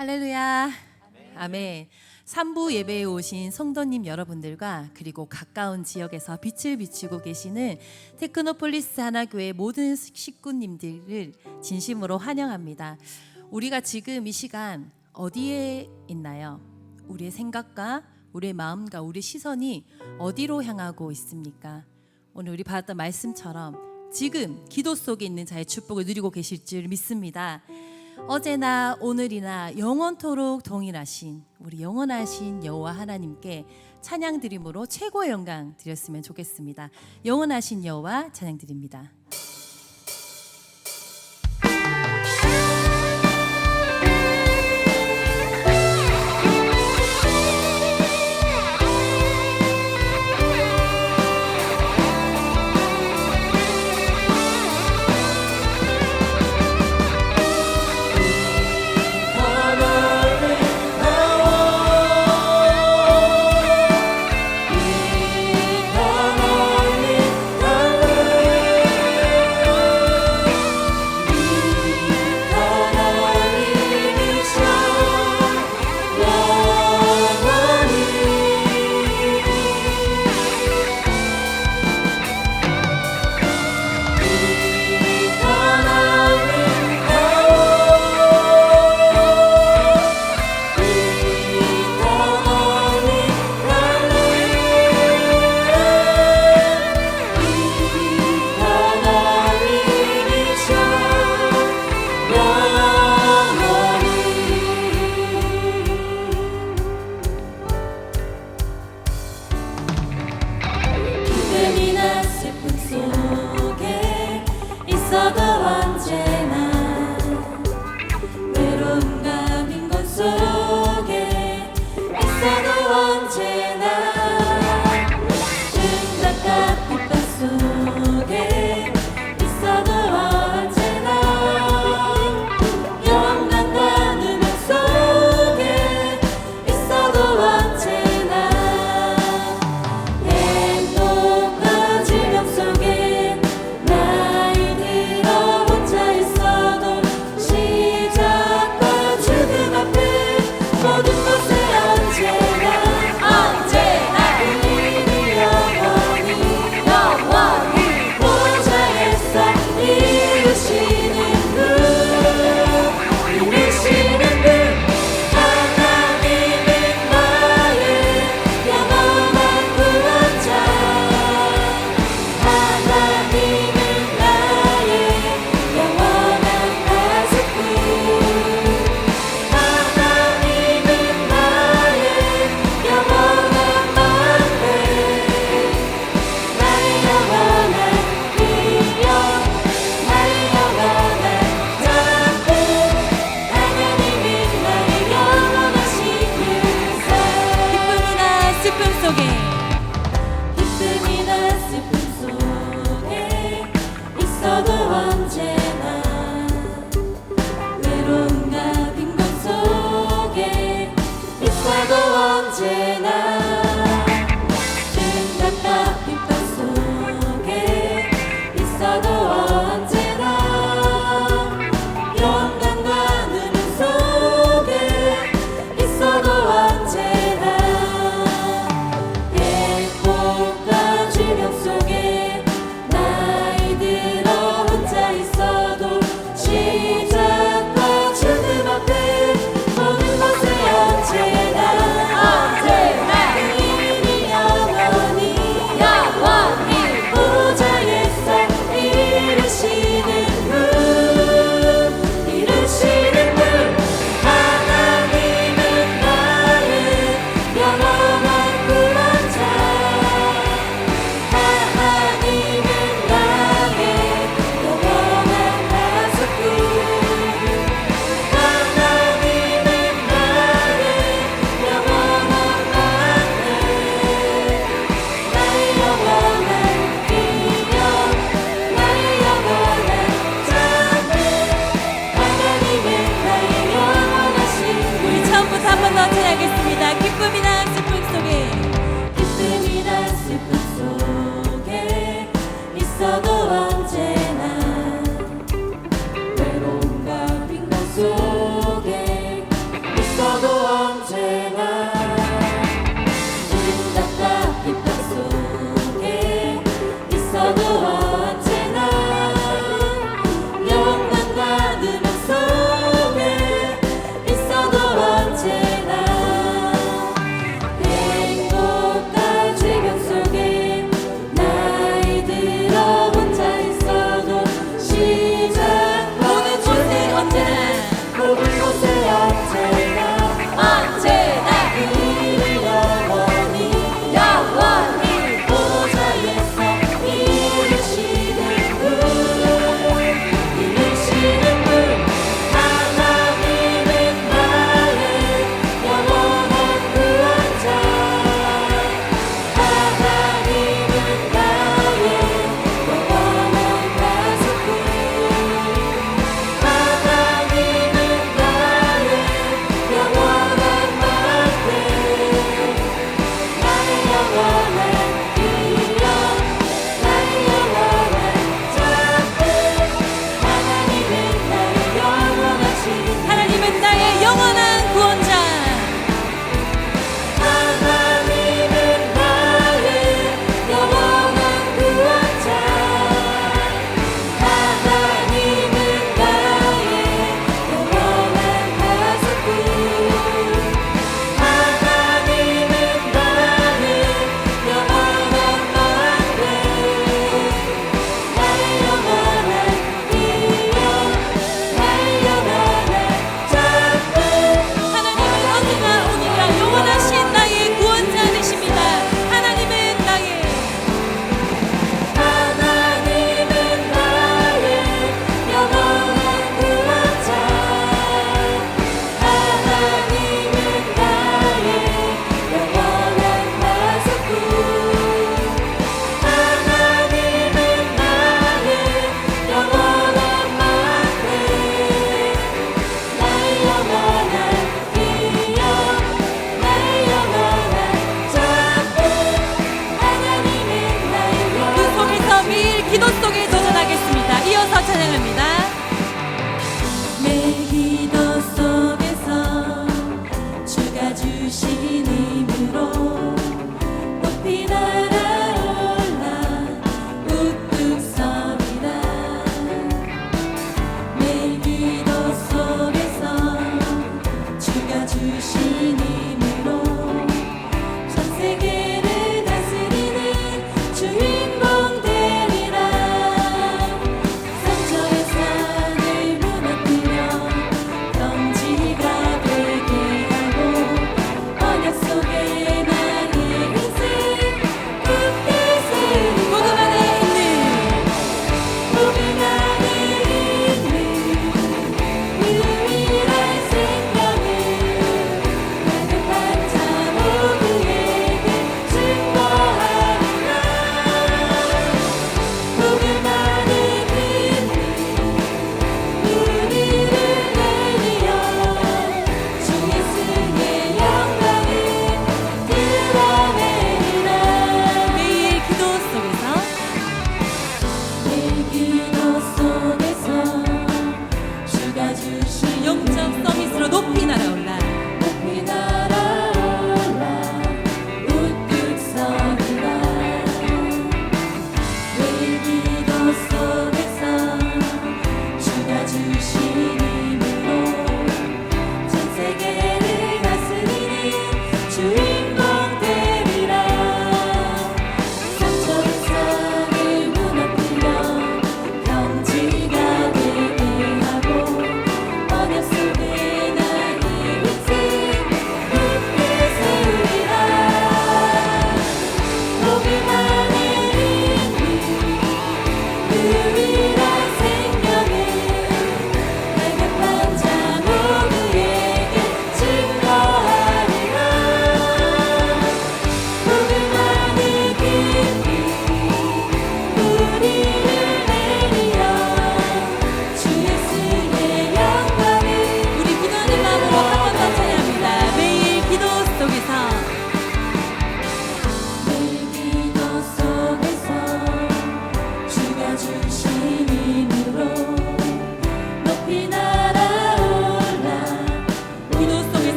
할렐루야. 아멘. 3부 예배에 오신 성도님 여러분들과 그리고 가까운 지역에서 빛을 비추고 계시는 테크노폴리스 하나교회 모든 식구님들을 진심으로 환영합니다. 우리가 지금 이 시간 어디에 있나요? 우리의 생각과 우리의 마음과 우리의 시선이 어디로 향하고 있습니까? 오늘 우리 받았던 말씀처럼 지금 기도 속에 있는 자의 축복을 누리고 계실 줄 믿습니다. 어제나 오늘이나 영원토록 동일하신 우리 영원하신 여호와 하나님께 찬양 드림으로 최고의 영광 드렸으면 좋겠습니다. 영원하신 여호와 찬양 드립니다.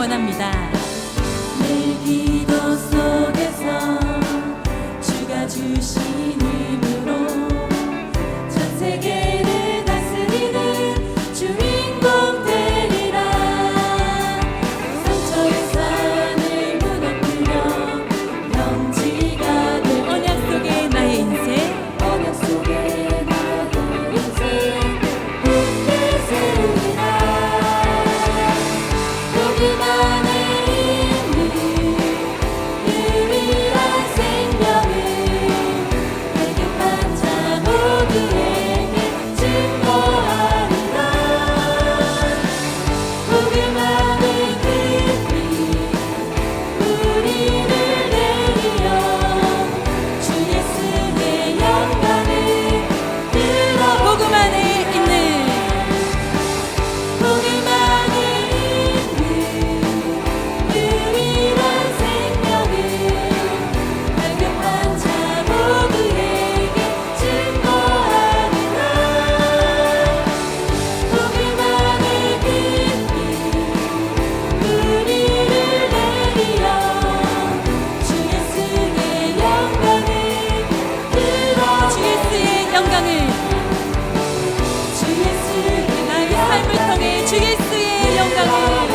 원합니다. 내 기도 속에서 주가 주신 힘으로 전 세계를 다스리는 주인공 되리라. 상처의 산을 무너뜨려 평지가 될 언약 속에 나의 인생, 언약 속에 나의 인생 굳게 세우리라. 보기만의 유일한 생명을 배급한 자 모두에게 증거하리라. 보기만의 빛이 우리를 내리려 주 예수의 영광을 들어. 복음 안에 있는 보기만의 유일한 생명을 발견한 자 모두에게 증거하리라. 보기만의 빛이 우리를 내리려 주 예수의 영광을 들어. 주 예수의 영광을, 주 예수의 나의 삶을 통해 주 예수의 영광을,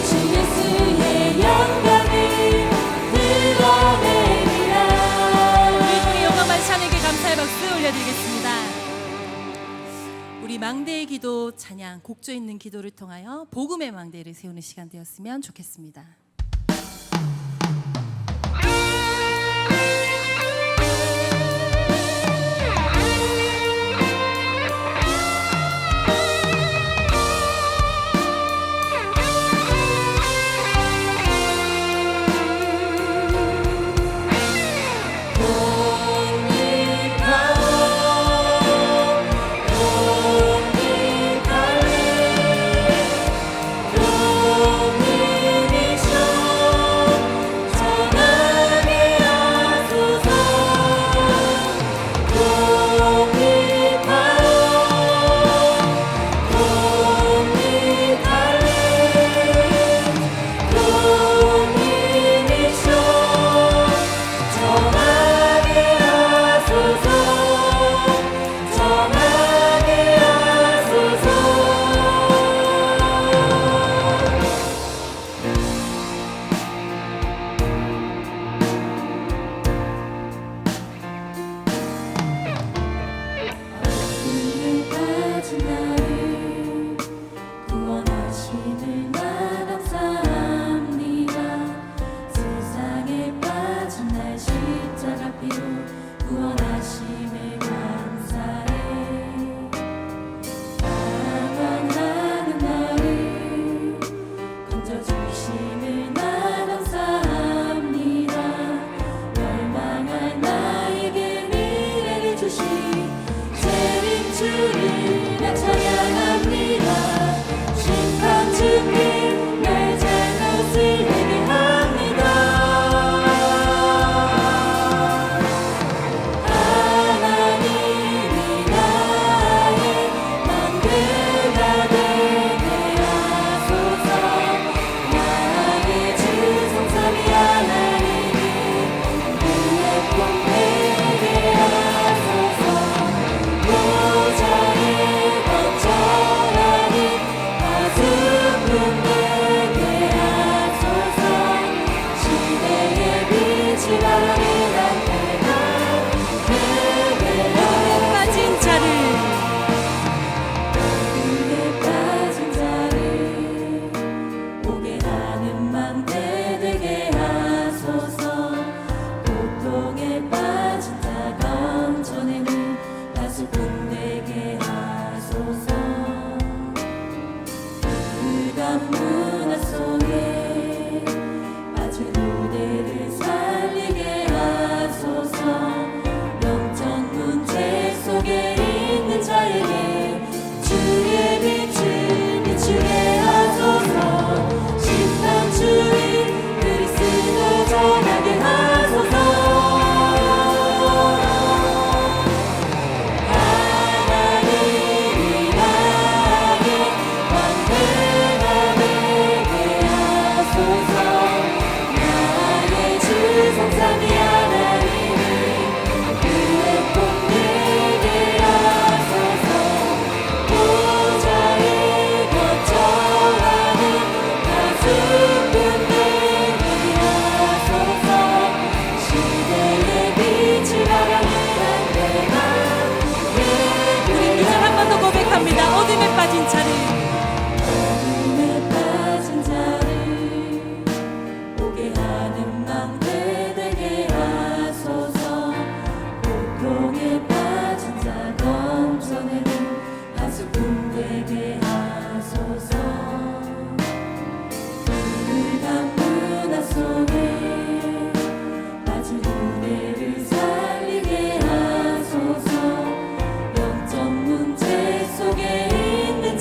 주 예수의 영광을 드러내리라. 우리 주의 영광만 찬에게 감사의 박수 올려드리겠습니다. 우리 망대의 기도 찬양, 곡조 있는 기도를 통하여 복음의 망대를 세우는 시간 되었으면 좋겠습니다. 독립할래 독립이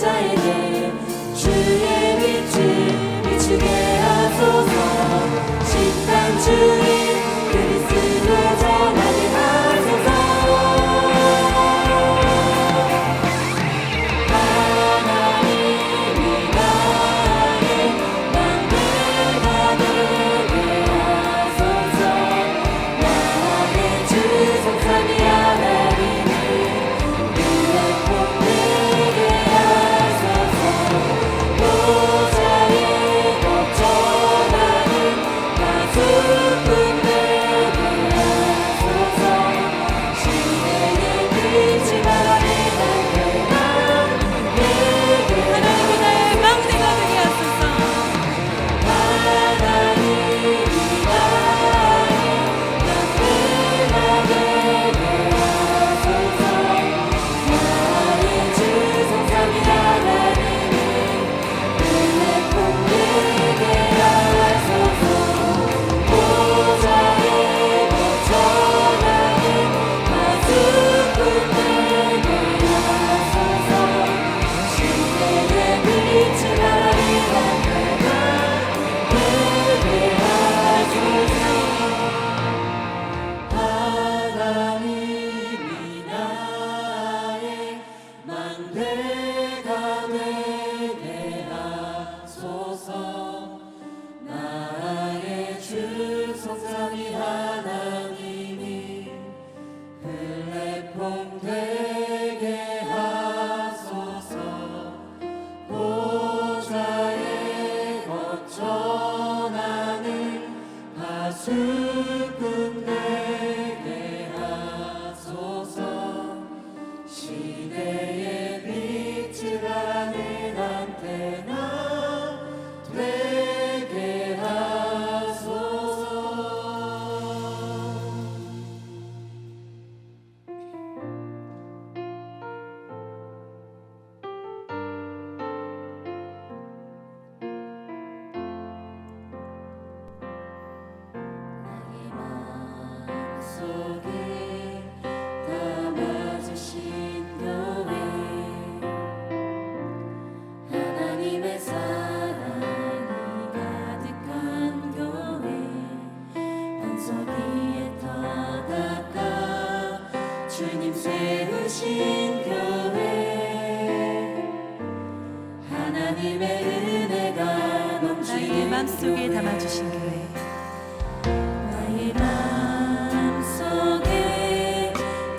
자에게 주의 빛을 비추게 하소서. 심판 주인 그리스도 전하게 하소서. 하나님이 나의 만대가 되게 하소서. 나의 주 성삼위 하나님을 은혜 폼되게 하소서. 보좌에 거쳐가는 가수꾼 되게 하소서. 시대의 빛이 바라는 한때가 되게 하나님이 나의 망대가 되게 하소서. 하나님이 나의 만대가 되게 하소서. 나의 주 성삼위 하나님을 은혜 폼되게 하소서. 보좌에 거쳐가는 가수꾼 되게 하소서. 시대의 빛이 바라는 한때가 되게 하소서. 하나님이 나의 망대가 되게 하소서. 나의 주 성삼위 하나님이 플랫폼 되게 하소서. 보좌에 거쳐나는 가수꾼 되게 하소서. 시대의 빛을 가는 안테나 되게 하소서. 나의 마음속에 담아주신 교회, 하나님의 사랑이 가득한 교회, 반석 위에 터닦아 주님 세우신 교회, 하나님의 은혜가 나의 넘치는 마음속에 교회. 담아주신 교회. 나의 마음속에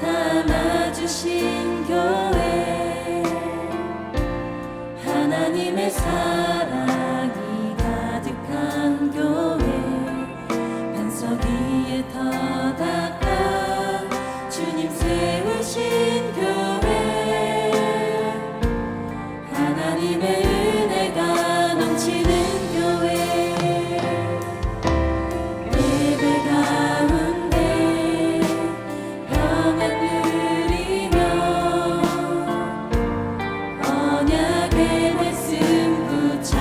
담아주신 교회, 하나님의 사랑이 가득한 교회, 반석 위에 터닦아 주님 세우신 교회, 하나님의 은혜가 넘치는 교회. 예배 가운데 평안 누리며 언약의 말씀 붙잡고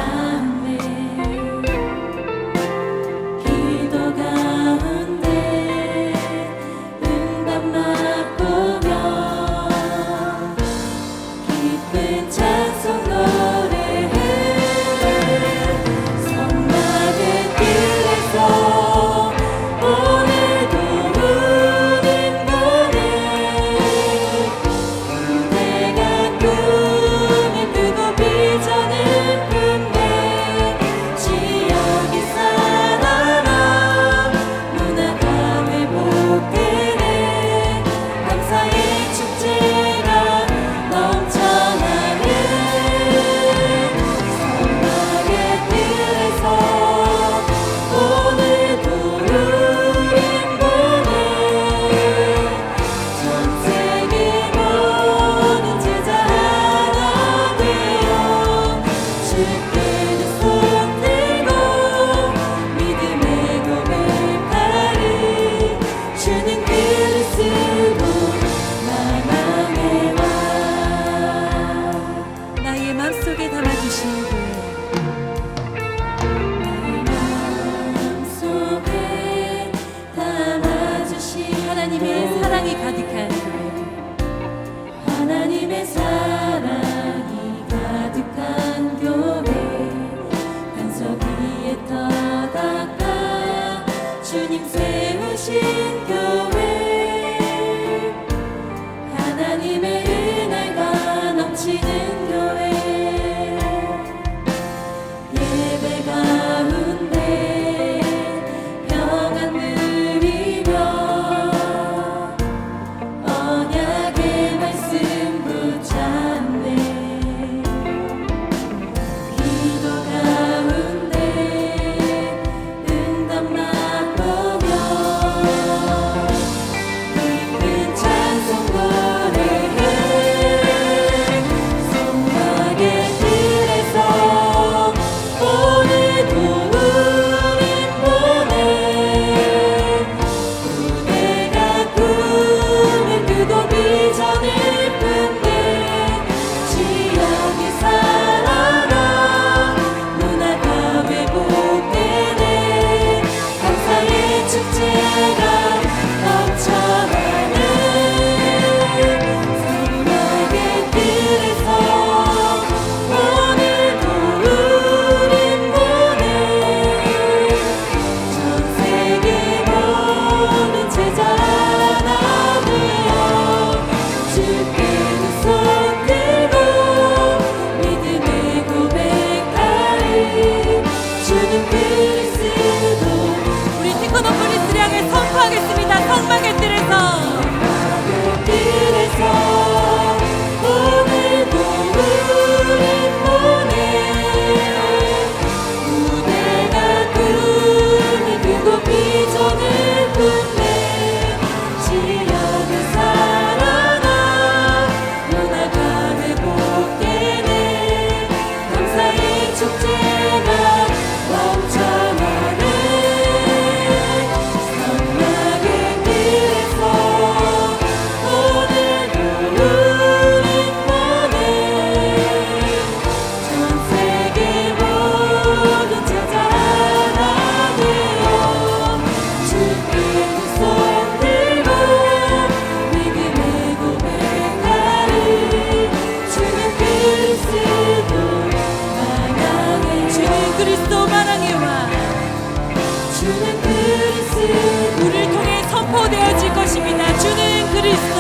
부르십니다. 주는 그리스도,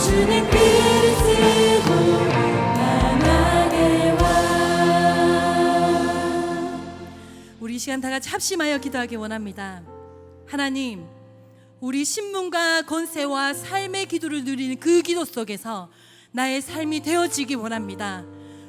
주는 그리스도 나에게 와. 우리 이 시간 다 같이 합심하여 기도하기 원합니다. 하나님, 우리 신문과 권세와 삶의 기도를 누리는 그 기도 속에서 나의 삶이 되어지기 원합니다.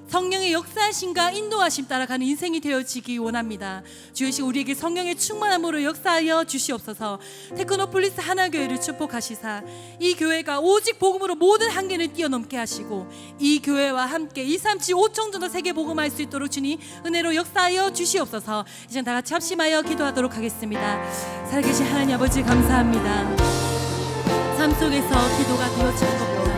성령의 역사하심과 인도하심 따라가는 인생이 되어지기 원합니다. 주여, 우리에게 성령의 충만함으로 역사하여 주시옵소서. 테크노폴리스 하나교회를 축복하시사 이 교회가 오직 복음으로 모든 한계를 뛰어넘게 하시고 이 교회와 함께 237 5청전도 세계 복음할 수 있도록 주님 은혜로 역사하여 주시옵소서. 이제 다 같이 합심하여 기도하도록 하겠습니다. 살아계신 하나님 아버지, 감사합니다. 삶 속에서 기도가 되어지는 것보다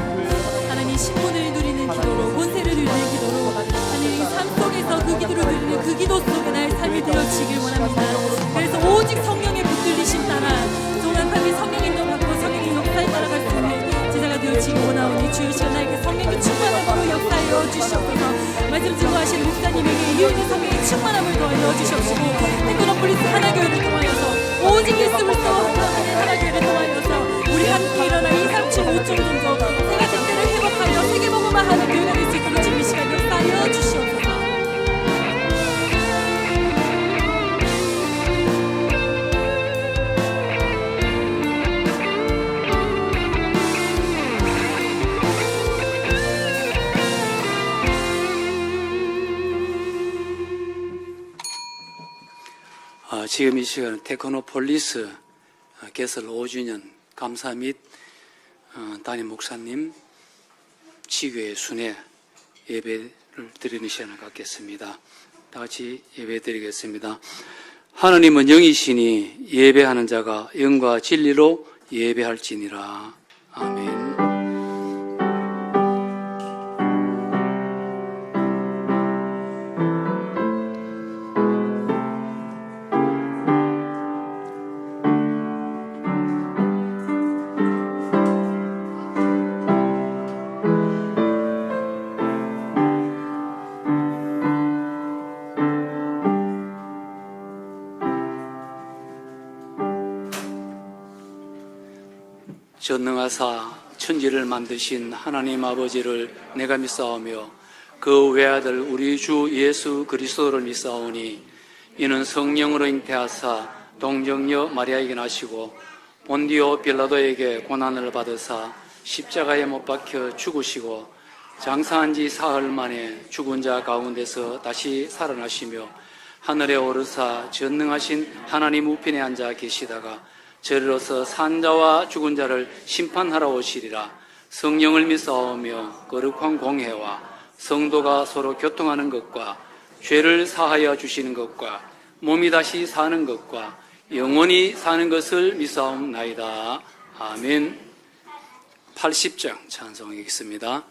하나님 신분을 누리는 기도로, 권세를 누리는 기도로, 하나님 삶 속에서 그 기도를 누리는 그 기도 속에 나의 삶이 되어지길 원합니다. 그래서 오직 성령의 붙들리심 따라 정확하게 성령의 인도 받고 성령의 역사에 따라갈 수 있는 제자가 되어지기 원하오니 주여, 시간 나에게 성령의 충만함으로 역사하여 주시옵소서. 말씀 증거하시는 목사님에게 이웃의 성령의 충만함을 더하여 주시옵시고 테크노폴리스 하나교회를 통하여서 오직 예수 그리스도 하나교회를 통하여서 우리 함께 일어나 237 5종 정도 세계 생태를 회복하여 세계복음화하는 교회가 될 수 있도록 주님 이 시간 역사하여 주시옵소서. 지금 이 시간은 테크노폴리스 개설 5주년 감사 및 담임 목사님 지교회 순회 예배를 드리는 시간을 갖겠습니다. 다 같이 예배 드리겠습니다. 하나님은 영이시니 예배하는 자가 영과 진리로 예배할지니라. 아멘. 전능하사 천지를 만드신 하나님 아버지를 내가 믿사오며 그 외아들 우리 주 예수 그리스도를 믿사오니 이는 성령으로 잉태하사 동정녀 마리아에게 나시고 본디오 빌라도에게 고난을 받으사 십자가에 못 박혀 죽으시고 장사한 지 사흘 만에 죽은 자 가운데서 다시 살아나시며 하늘에 오르사 전능하신 하나님 우편에 앉아 계시다가 저리로서 산자와 죽은 자를 심판하러 오시리라. 성령을 믿사오며 거룩한 공회와 성도가 서로 교통하는 것과 죄를 사하여 주시는 것과 몸이 다시 사는 것과 영원히 사는 것을 믿사옵나이다. 아멘. 80장 찬송하겠습니다.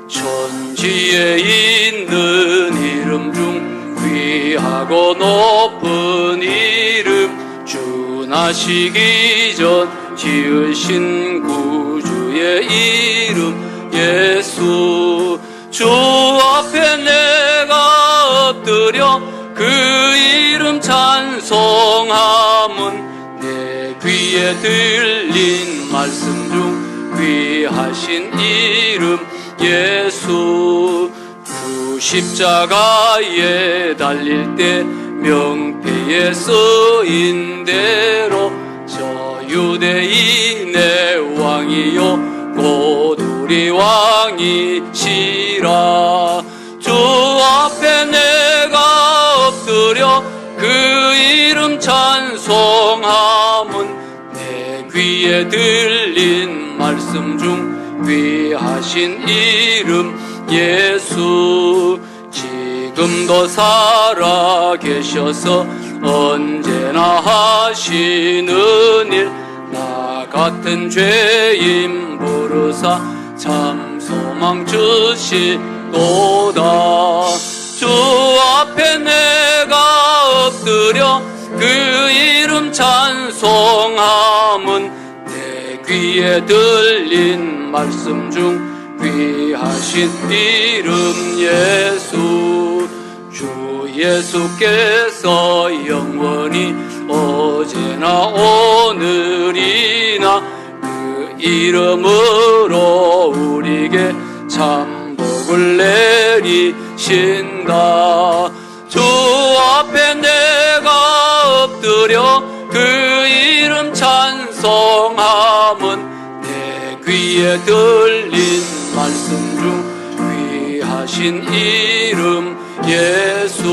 천지에 있는 이름 중 귀하고 높은 이름, 주 나시기 전 지으신 구주의 이름 예수. 주 앞에 내가 엎드려 그 이름 찬송함은 내 귀에 들린 말씀 중 귀하신 이름 예수. 주 십자가에 달릴 때 명패에 쓰인 대로 저 유대인의 왕이요 곧 우리 왕이시라. 주 앞에 내가 엎드려 그 이름 찬송함은 내 귀에 들린 말씀 중 귀하신 이름 예수. 지금도 살아 계셔서 언제나 하시는 일, 나 같은 죄인 부르사 참 소망 주시도다. 주 앞에 내가 엎드려 그 이름 찬송함은 내 귀에 들린 말씀 중 귀하신 이름 예수. 주 예수께서 영원히 어제나 오늘이나 그 이름으로 우리에게 참복을 내리신다. 주 앞에 내가 엎드려 그 이름 찬송함은 내 귀에 들린 말씀 중 귀하신 이름 예수.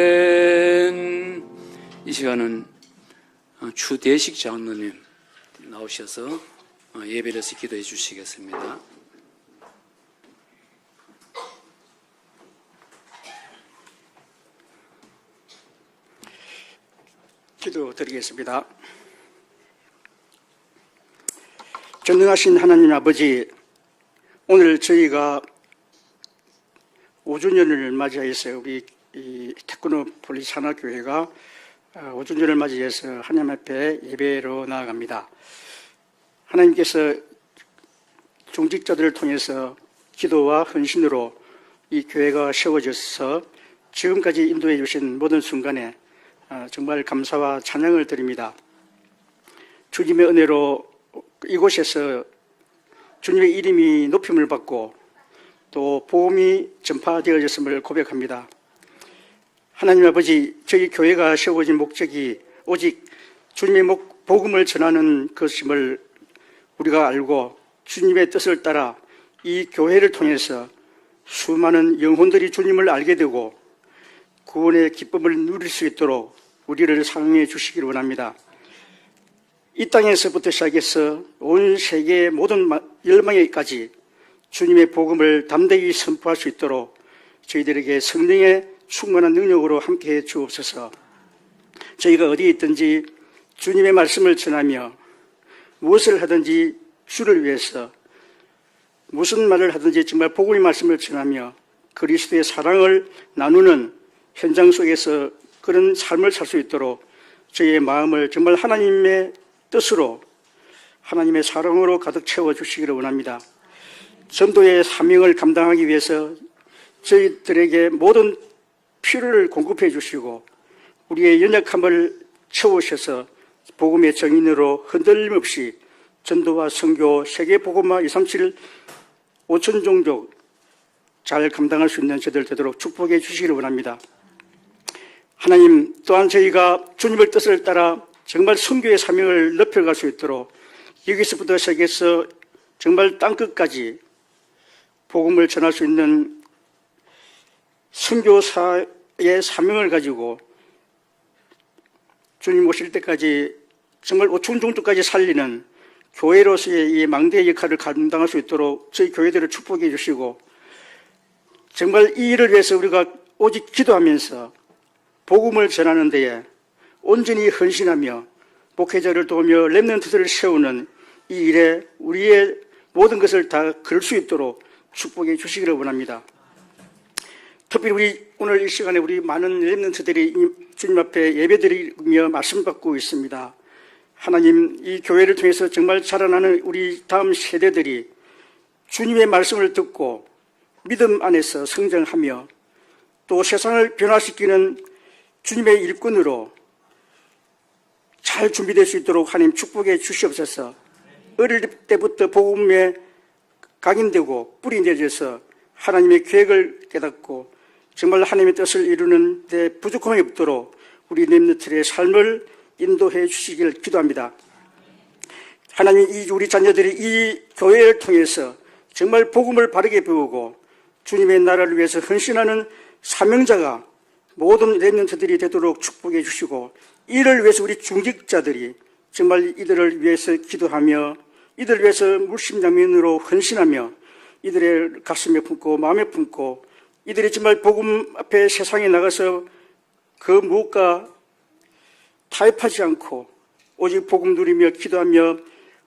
아멘. 이 시간은 추대식 장로님 나오셔서 예배에서 기도해 주시겠습니다. 기도드리겠습니다. 전능하신 하나님 아버지, 오늘 저희가 5주년을 맞이해서 우리 테크노폴리스 하나교회가 5주년을 맞이해서 하나님 앞에 예배로 나아갑니다. 하나님께서 중직자들을 통해서 기도와 헌신으로 이 교회가 세워져서 지금까지 인도해 주신 모든 순간에 정말 감사와 찬양을 드립니다. 주님의 은혜로 이곳에서 주님의 이름이 높임을 받고 또 복음이 전파되어졌음을 고백합니다. 하나님 아버지, 저희 교회가 세워진 목적이 오직 주님의 복음을 전하는 것임을 우리가 알고 주님의 뜻을 따라 이 교회를 통해서 수많은 영혼들이 주님을 알게 되고 구원의 기쁨을 누릴 수 있도록 우리를 사용해 주시기를 원합니다. 이 땅에서부터 시작해서 온 세계의 모든 열방에까지 주님의 복음을 담대히 선포할 수 있도록 저희들에게 성령의 충만한 능력으로 함께해 주옵소서. 저희가 어디에 있든지 주님의 말씀을 전하며 무엇을 하든지 주를 위해서 무슨 말을 하든지 정말 복음의 말씀을 전하며 그리스도의 사랑을 나누는 현장 속에서 그런 삶을 살 수 있도록 저희의 마음을 정말 하나님의 뜻으로 하나님의 사랑으로 가득 채워주시기를 원합니다. 전도의 사명을 감당하기 위해서 저희들에게 모든 필요를 공급해 주시고 우리의 연약함을 채우셔서 복음의 정인으로 흔들림 없이 전도와 선교, 세계 복음화 237 5천 종족 잘 감당할 수 있는 저들 되도록 축복해 주시기를 원합니다. 하나님, 또한 저희가 주님의 뜻을 따라 정말 선교의 사명을 넓혀갈 수 있도록 여기서부터 시작해서 정말 땅끝까지 복음을 전할 수 있는 선교사의 사명을 가지고 주님 오실 때까지 정말 5천 종족까지 살리는 교회로서의 이 망대의 역할을 감당할 수 있도록 저희 교회들을 축복해 주시고 정말 이 일을 위해서 우리가 오직 기도하면서 복음을 전하는 데에 온전히 헌신하며 목회자를 도우며 렘넌트들을 세우는 이 일에 우리의 모든 것을 다 걸 수 있도록 축복해 주시기를 원합니다. 특별히 우리 오늘 이 시간에 우리 많은 렘넌트들이 주님 앞에 예배드리며 말씀 받고 있습니다. 하나님, 이 교회를 통해서 정말 자라나는 우리 다음 세대들이 주님의 말씀을 듣고 믿음 안에서 성장하며 또 세상을 변화시키는 주님의 일꾼으로 잘 준비될 수 있도록 하나님 축복해 주시옵소서. 어릴 때부터 복음에 각인되고 뿌리 내려서 하나님의 계획을 깨닫고 정말 하나님의 뜻을 이루는 데 부족함이 없도록 우리 렘넌트의 삶을 인도해 주시길 기도합니다. 하나님, 우리 자녀들이 이 교회를 통해서 정말 복음을 바르게 배우고 주님의 나라를 위해서 헌신하는 사명자가 모든 렘넌트들이 되도록 축복해 주시고 이를 위해서 우리 중직자들이 정말 이들을 위해서 기도하며 이들을 위해서 물심양면으로 헌신하며 이들의 가슴에 품고 마음에 품고 이들이 정말 복음 앞에 세상에 나가서 그 무엇과 타협하지 않고 오직 복음 누리며 기도하며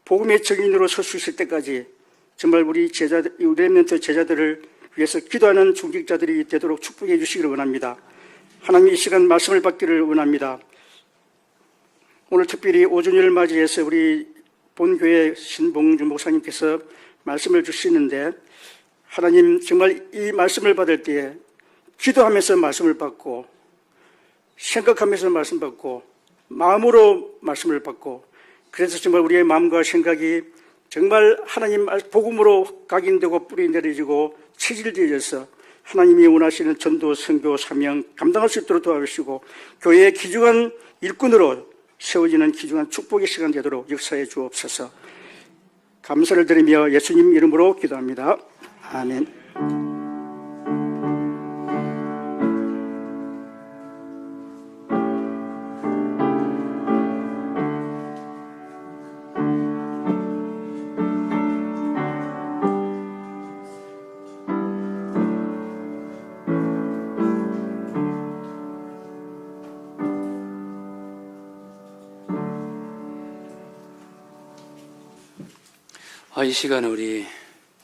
복음의 증인으로 설 수 있을 때까지 정말 우리 제자들, 우리 렘넌트 제자들을 위해서 기도하는 중직자들이 되도록 축복해 주시기를 원합니다. 하나님, 이 시간 말씀을 받기를 원합니다. 오늘 특별히 5주년을 맞이해서 우리 본교회 신봉주 목사님께서 말씀을 주시는데 하나님 정말 이 말씀을 받을 때에 기도하면서 말씀을 받고 생각하면서 말씀 받고 마음으로 말씀을 받고 그래서 정말 우리의 마음과 생각이 정말 하나님 복음으로 각인되고 뿌리 내려지고 체질되어져서 하나님이 원하시는 전도, 선교, 사명 감당할 수 있도록 도와주시고 교회의 귀중한 일꾼으로 세워지는 귀중한 축복의 시간 되도록 역사해 주옵소서. 감사를 드리며 예수님 이름으로 기도합니다. 아멘. 이 시간에 우리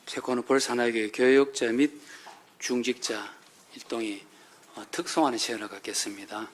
테크노폴 산하교회 교역자 및 중직자 일동이 특송하는 시간을 갖겠습니다.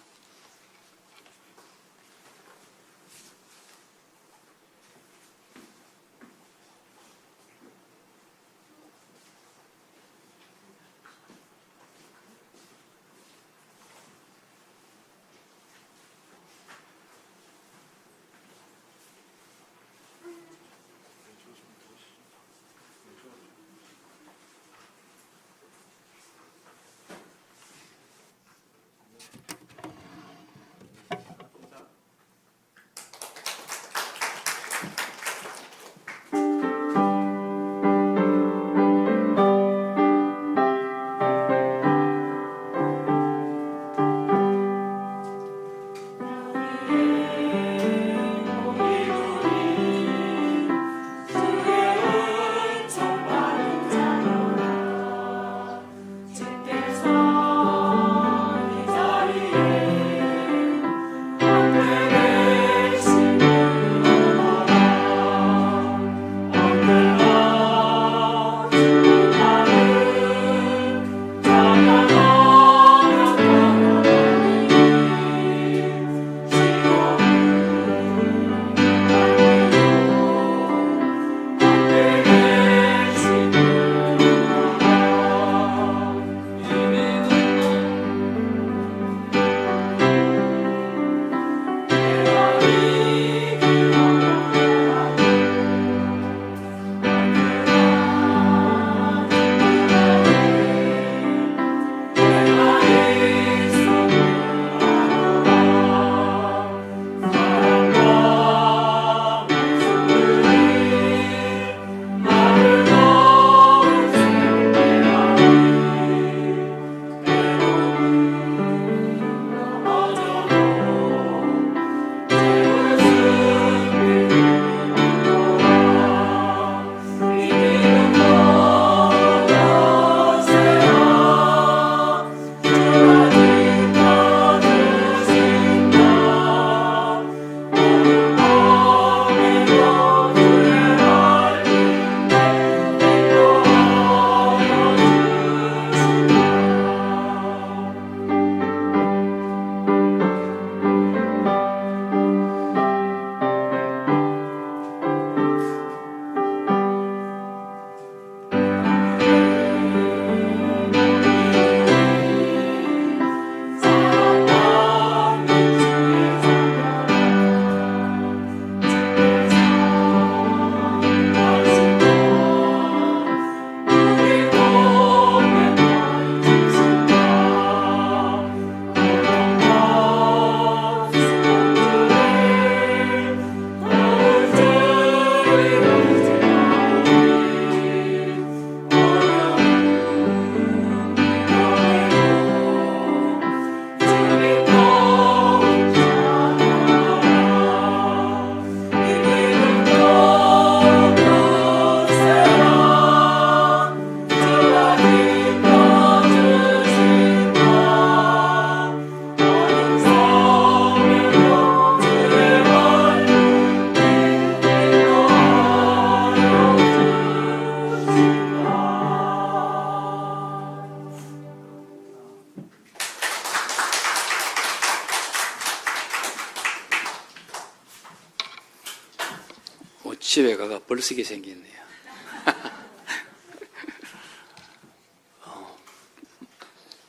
집에 가가 벌쓰게 생겼네요.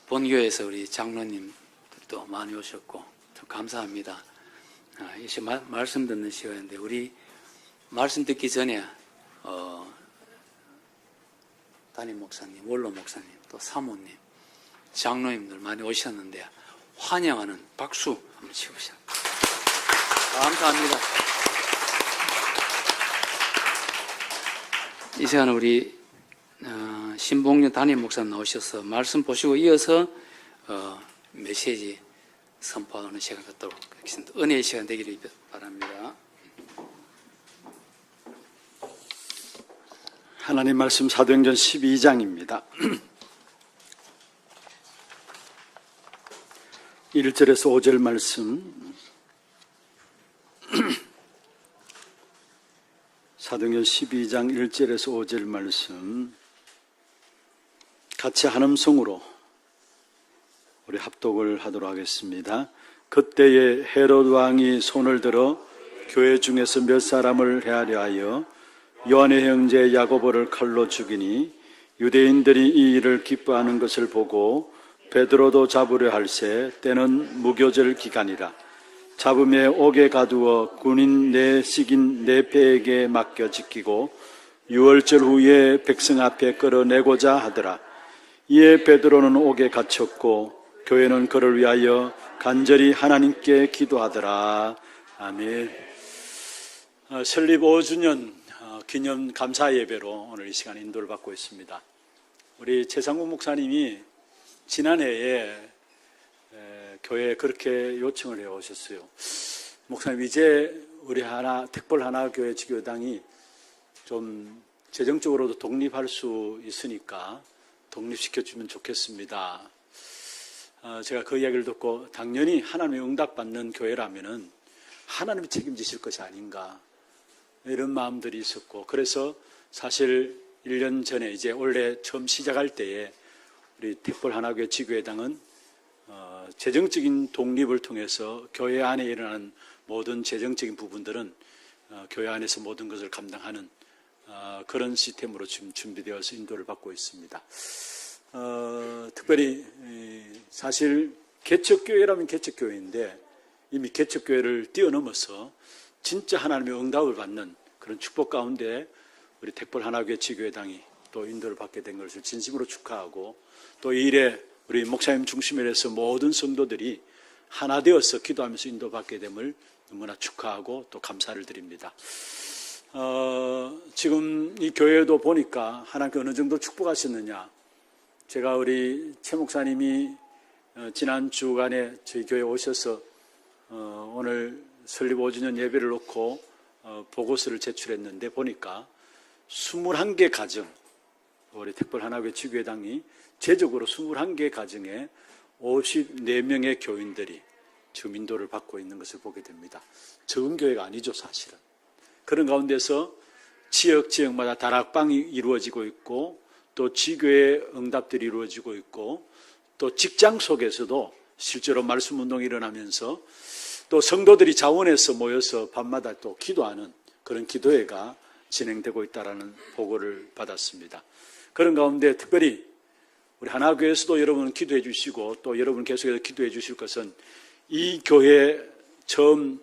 본교에서 우리 장로님들도 많이 오셨고 참 감사합니다. 이제 말씀 듣는 시간인데 우리 말씀 듣기 전에 담임 목사님, 원로 목사님, 또 사모님, 장로님들 많이 오셨는데 환영하는 박수 한번 치우시죠. 감사합니다. 이 시간은 우리 신봉년 담임 목사님 나오셔서 말씀 보시고 이어서 메시지 선포하는 시간 갖도록 하겠습니다. 은혜의 시간 되기를 바랍니다. 하나님 말씀 사도행전 12장입니다. 1절에서 5절 말씀. 사도행전 12장 1절에서 5절 말씀 같이 한음성으로 우리 합독을 하도록 하겠습니다. 그때에 헤롯 왕이 손을 들어 교회 중에서 몇 사람을 헤아려 하여 요한의 형제 야고보를 칼로 죽이니 유대인들이 이 일을 기뻐하는 것을 보고 베드로도 잡으려 할새 때는 무교절 기간이라. 잡음에 옥에 가두어 군인 네 식인 네 패에게 맡겨 지키고 유월절 후에 백성 앞에 끌어내고자 하더라. 이에 베드로는 옥에 갇혔고 교회는 그를 위하여 간절히 하나님께 기도하더라. 아멘. 설립 5주년 기념 감사 예배로 오늘 이 시간 인도를 받고 있습니다. 우리 최상국 목사님이 지난해에 교회에 그렇게 요청을 해 오셨어요. 목사님, 이제 우리 택벌 하나교회 지교당이 좀 재정적으로도 독립할 수 있으니까 독립시켜주면 좋겠습니다. 제가 그 이야기를 듣고 당연히 하나님의 응답받는 교회라면은 하나님이 책임지실 것이 아닌가 이런 마음들이 있었고, 그래서 사실 1년 전에 이제 원래 처음 시작할 때에 우리 택벌 하나교회 지교회당은 재정적인 독립을 통해서 교회 안에 일어나는 모든 재정적인 부분들은 교회 안에서 모든 것을 감당하는 그런 시스템으로 지금 준비되어서 인도를 받고 있습니다. 특별히 사실 개척교회라면 개척교회인데 이미 개척교회를 뛰어넘어서 진짜 하나님의 응답을 받는 그런 축복 가운데 우리 택벌 하나교회 지교회당이 또 인도를 받게 된 것을 진심으로 축하하고, 또 이 일에 우리 목사님 중심에 해서 모든 성도들이 하나 되어서 기도하면서 인도받게 됨을 너무나 축하하고 또 감사를 드립니다. 지금 이 교회도 보니까 하나님께 어느 정도 축복하셨느냐. 제가 우리 최 목사님이 지난 주간에 저희 교회에 오셔서 오늘 설립 5주년 예배를 놓고 보고서를 제출했는데 보니까 21개 가정, 우리 택벌 하나교회 지교회당이 제적으로 21개 가정에 54명의 교인들이 지금 인도를 받고 있는 것을 보게 됩니다. 적은 교회가 아니죠, 사실은. 그런 가운데서 지역마다 다락방이 이루어지고 있고, 또 지교의 응답들이 이루어지고 있고, 또 직장 속에서도 실제로 말씀 운동이 일어나면서 또 성도들이 자원해서 모여서 밤마다 또 기도하는 그런 기도회가 진행되고 있다는 보고를 받았습니다. 그런 가운데 특별히 우리 하나교회에서도 여러분 기도해 주시고, 또 여러분 계속해서 기도해 주실 것은 이 교회 처음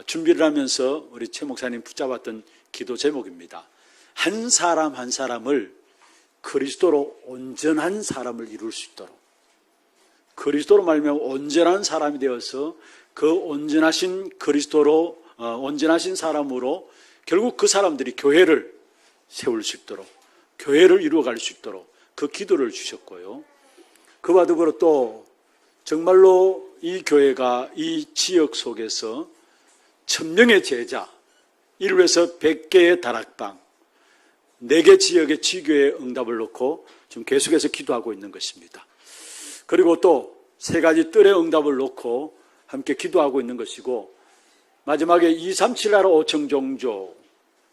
준비를 하면서 우리 최 목사님 붙잡았던 기도 제목입니다. 한 사람 한 사람을 그리스도로 온전한 사람을 이룰 수 있도록, 그리스도로 말미암아 온전한 사람이 되어서 그 온전하신 그리스도로 온전하신 사람으로 결국 그 사람들이 교회를 세울 수 있도록, 교회를 이루어갈 수 있도록 그 기도를 주셨고요. 그와 더불어 또 정말로 이 교회가 이 지역 속에서 1000명의 제자, 1에서 100개의 다락방, 4개 지역의 지교의 응답을 놓고 지금 계속해서 기도하고 있는 것입니다. 그리고 또 3가지 뜰의 응답을 놓고 함께 기도하고 있는 것이고, 마지막에 237 나라 5청 종족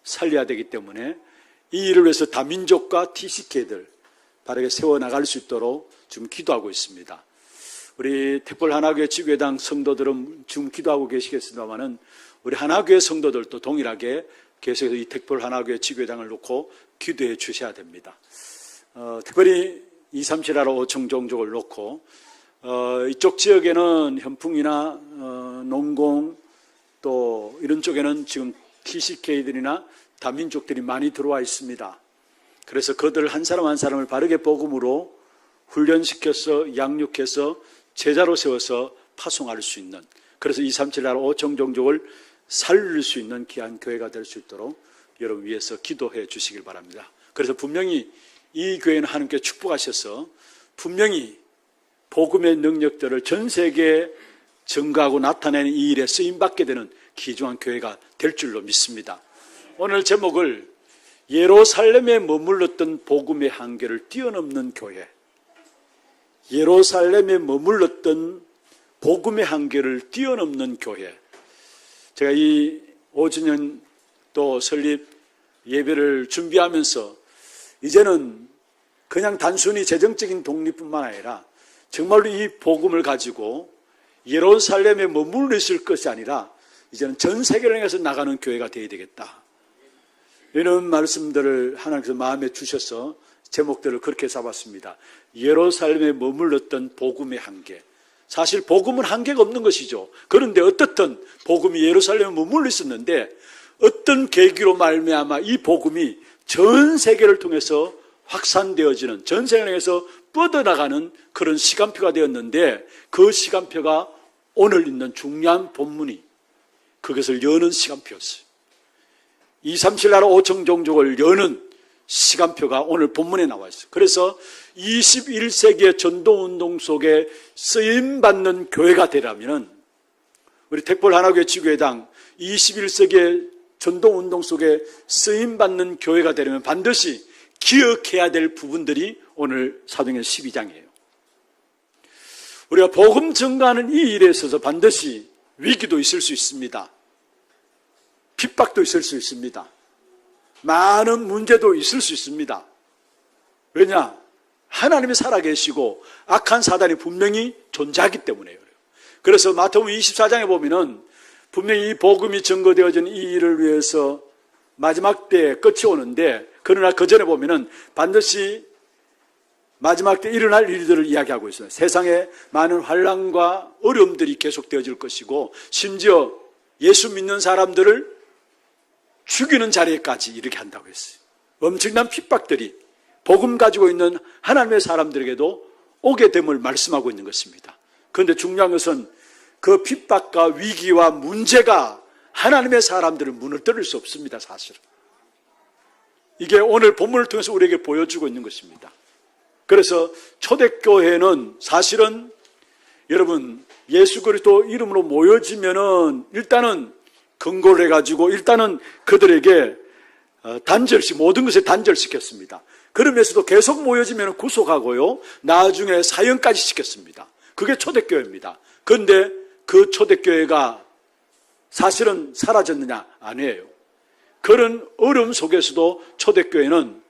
살려야 되기 때문에 이 일을 위해서 다민족과 TCK들 바르게 세워나갈 수 있도록 지금 기도하고 있습니다. 우리 택벌 하나교회 지교회당 성도들은 지금 기도하고 계시겠습니다만은 우리 하나교회 성도들도 동일하게 계속해서 이 택볼 하나교회 지교회당을 놓고 기도해 주셔야 됩니다. 특별히 237하로 5청 종족을 놓고 이쪽 지역에는 현풍이나 농공 또 이런 쪽에는 지금 TCK들이나 다민족들이 많이 들어와 있습니다. 그래서 그들 한 사람 한 사람을 바르게 복음으로 훈련시켜서 양육해서 제자로 세워서 파송할 수 있는, 그래서 237나라 5청 종족을 살릴 수 있는 귀한 교회가 될 수 있도록 여러분 위해서 기도해 주시길 바랍니다. 그래서 분명히 이 교회는 하나님께 축복하셔서 분명히 복음의 능력들을 전 세계에 증거하고 나타내는 이 일에 쓰임받게 되는 귀중한 교회가 될 줄로 믿습니다. 오늘 제목을 예루살렘에 머물렀던 복음의 한계를 뛰어넘는 교회, 예루살렘에 머물렀던 복음의 한계를 뛰어넘는 교회. 제가 이 5주년 또 설립 예배를 준비하면서 이제는 그냥 단순히 재정적인 독립뿐만 아니라 정말로 이 복음을 가지고 예루살렘에 머물러 있을 것이 아니라 이제는 전 세계를 향해서 나가는 교회가 되어야 되겠다. 이런 말씀들을 하나님께서 마음에 주셔서 제목들을 그렇게 잡았습니다. 예루살렘에 머물렀던 복음의 한계. 사실 복음은 한계가 없는 것이죠. 그런데 어떻든 복음이 예루살렘에 머물러 있었는데 어떤 계기로 말미암아 이 복음이 전 세계를 통해서 확산되어지는, 전 세계를 통해서 뻗어나가는 그런 시간표가 되었는데 그 시간표가 오늘 있는 중요한 본문이 그것을 여는 시간표였어요. 237나라 5청 종족을 여는 시간표가 오늘 본문에 나와 있어요. 그래서 21세기의 전도운동 속에 쓰임받는 교회가 되려면 우리 택볼 하나교회 지교회당 21세기의 전도운동 속에 쓰임받는 교회가 되려면 반드시 기억해야 될 부분들이 오늘 사도행전 12장이에요. 우리가 복음 증거하는 이 일에 있어서 반드시 위기도 있을 수 있습니다. 핍박도 있을 수 있습니다. 많은 문제도 있을 수 있습니다. 왜냐? 하나님이 살아계시고 악한 사단이 분명히 존재하기 때문에요. 그래서 마태복음 24장에 보면은 분명히 이 복음이 증거되어진 이 일을 위해서 마지막 때에 끝이 오는데, 그러나 그 전에 보면은 반드시 마지막 때 일어날 일들을 이야기하고 있어요. 세상에 많은 환난과 어려움들이 계속되어질 것이고 심지어 예수 믿는 사람들을 죽이는 자리에까지 이렇게 한다고 했어요. 엄청난 핍박들이 복음 가지고 있는 하나님의 사람들에게도 오게 됨을 말씀하고 있는 것입니다. 그런데 중요한 것은 그 핍박과 위기와 문제가 하나님의 사람들을 무너뜨릴 수 없습니다. 사실은 이게 오늘 본문을 통해서 우리에게 보여주고 있는 것입니다. 그래서 초대교회는 사실은 여러분 예수 그리스도 이름으로 모여지면은 일단은 근거를 해가지고 일단은 그들에게 단절시 모든 것을 단절시켰습니다. 그러면서도 계속 모여지면 구속하고요, 나중에 사형까지 시켰습니다. 그게 초대교회입니다. 그런데 그 초대교회가 사실은 사라졌느냐? 아니에요. 그런 어려움 속에서도 초대교회는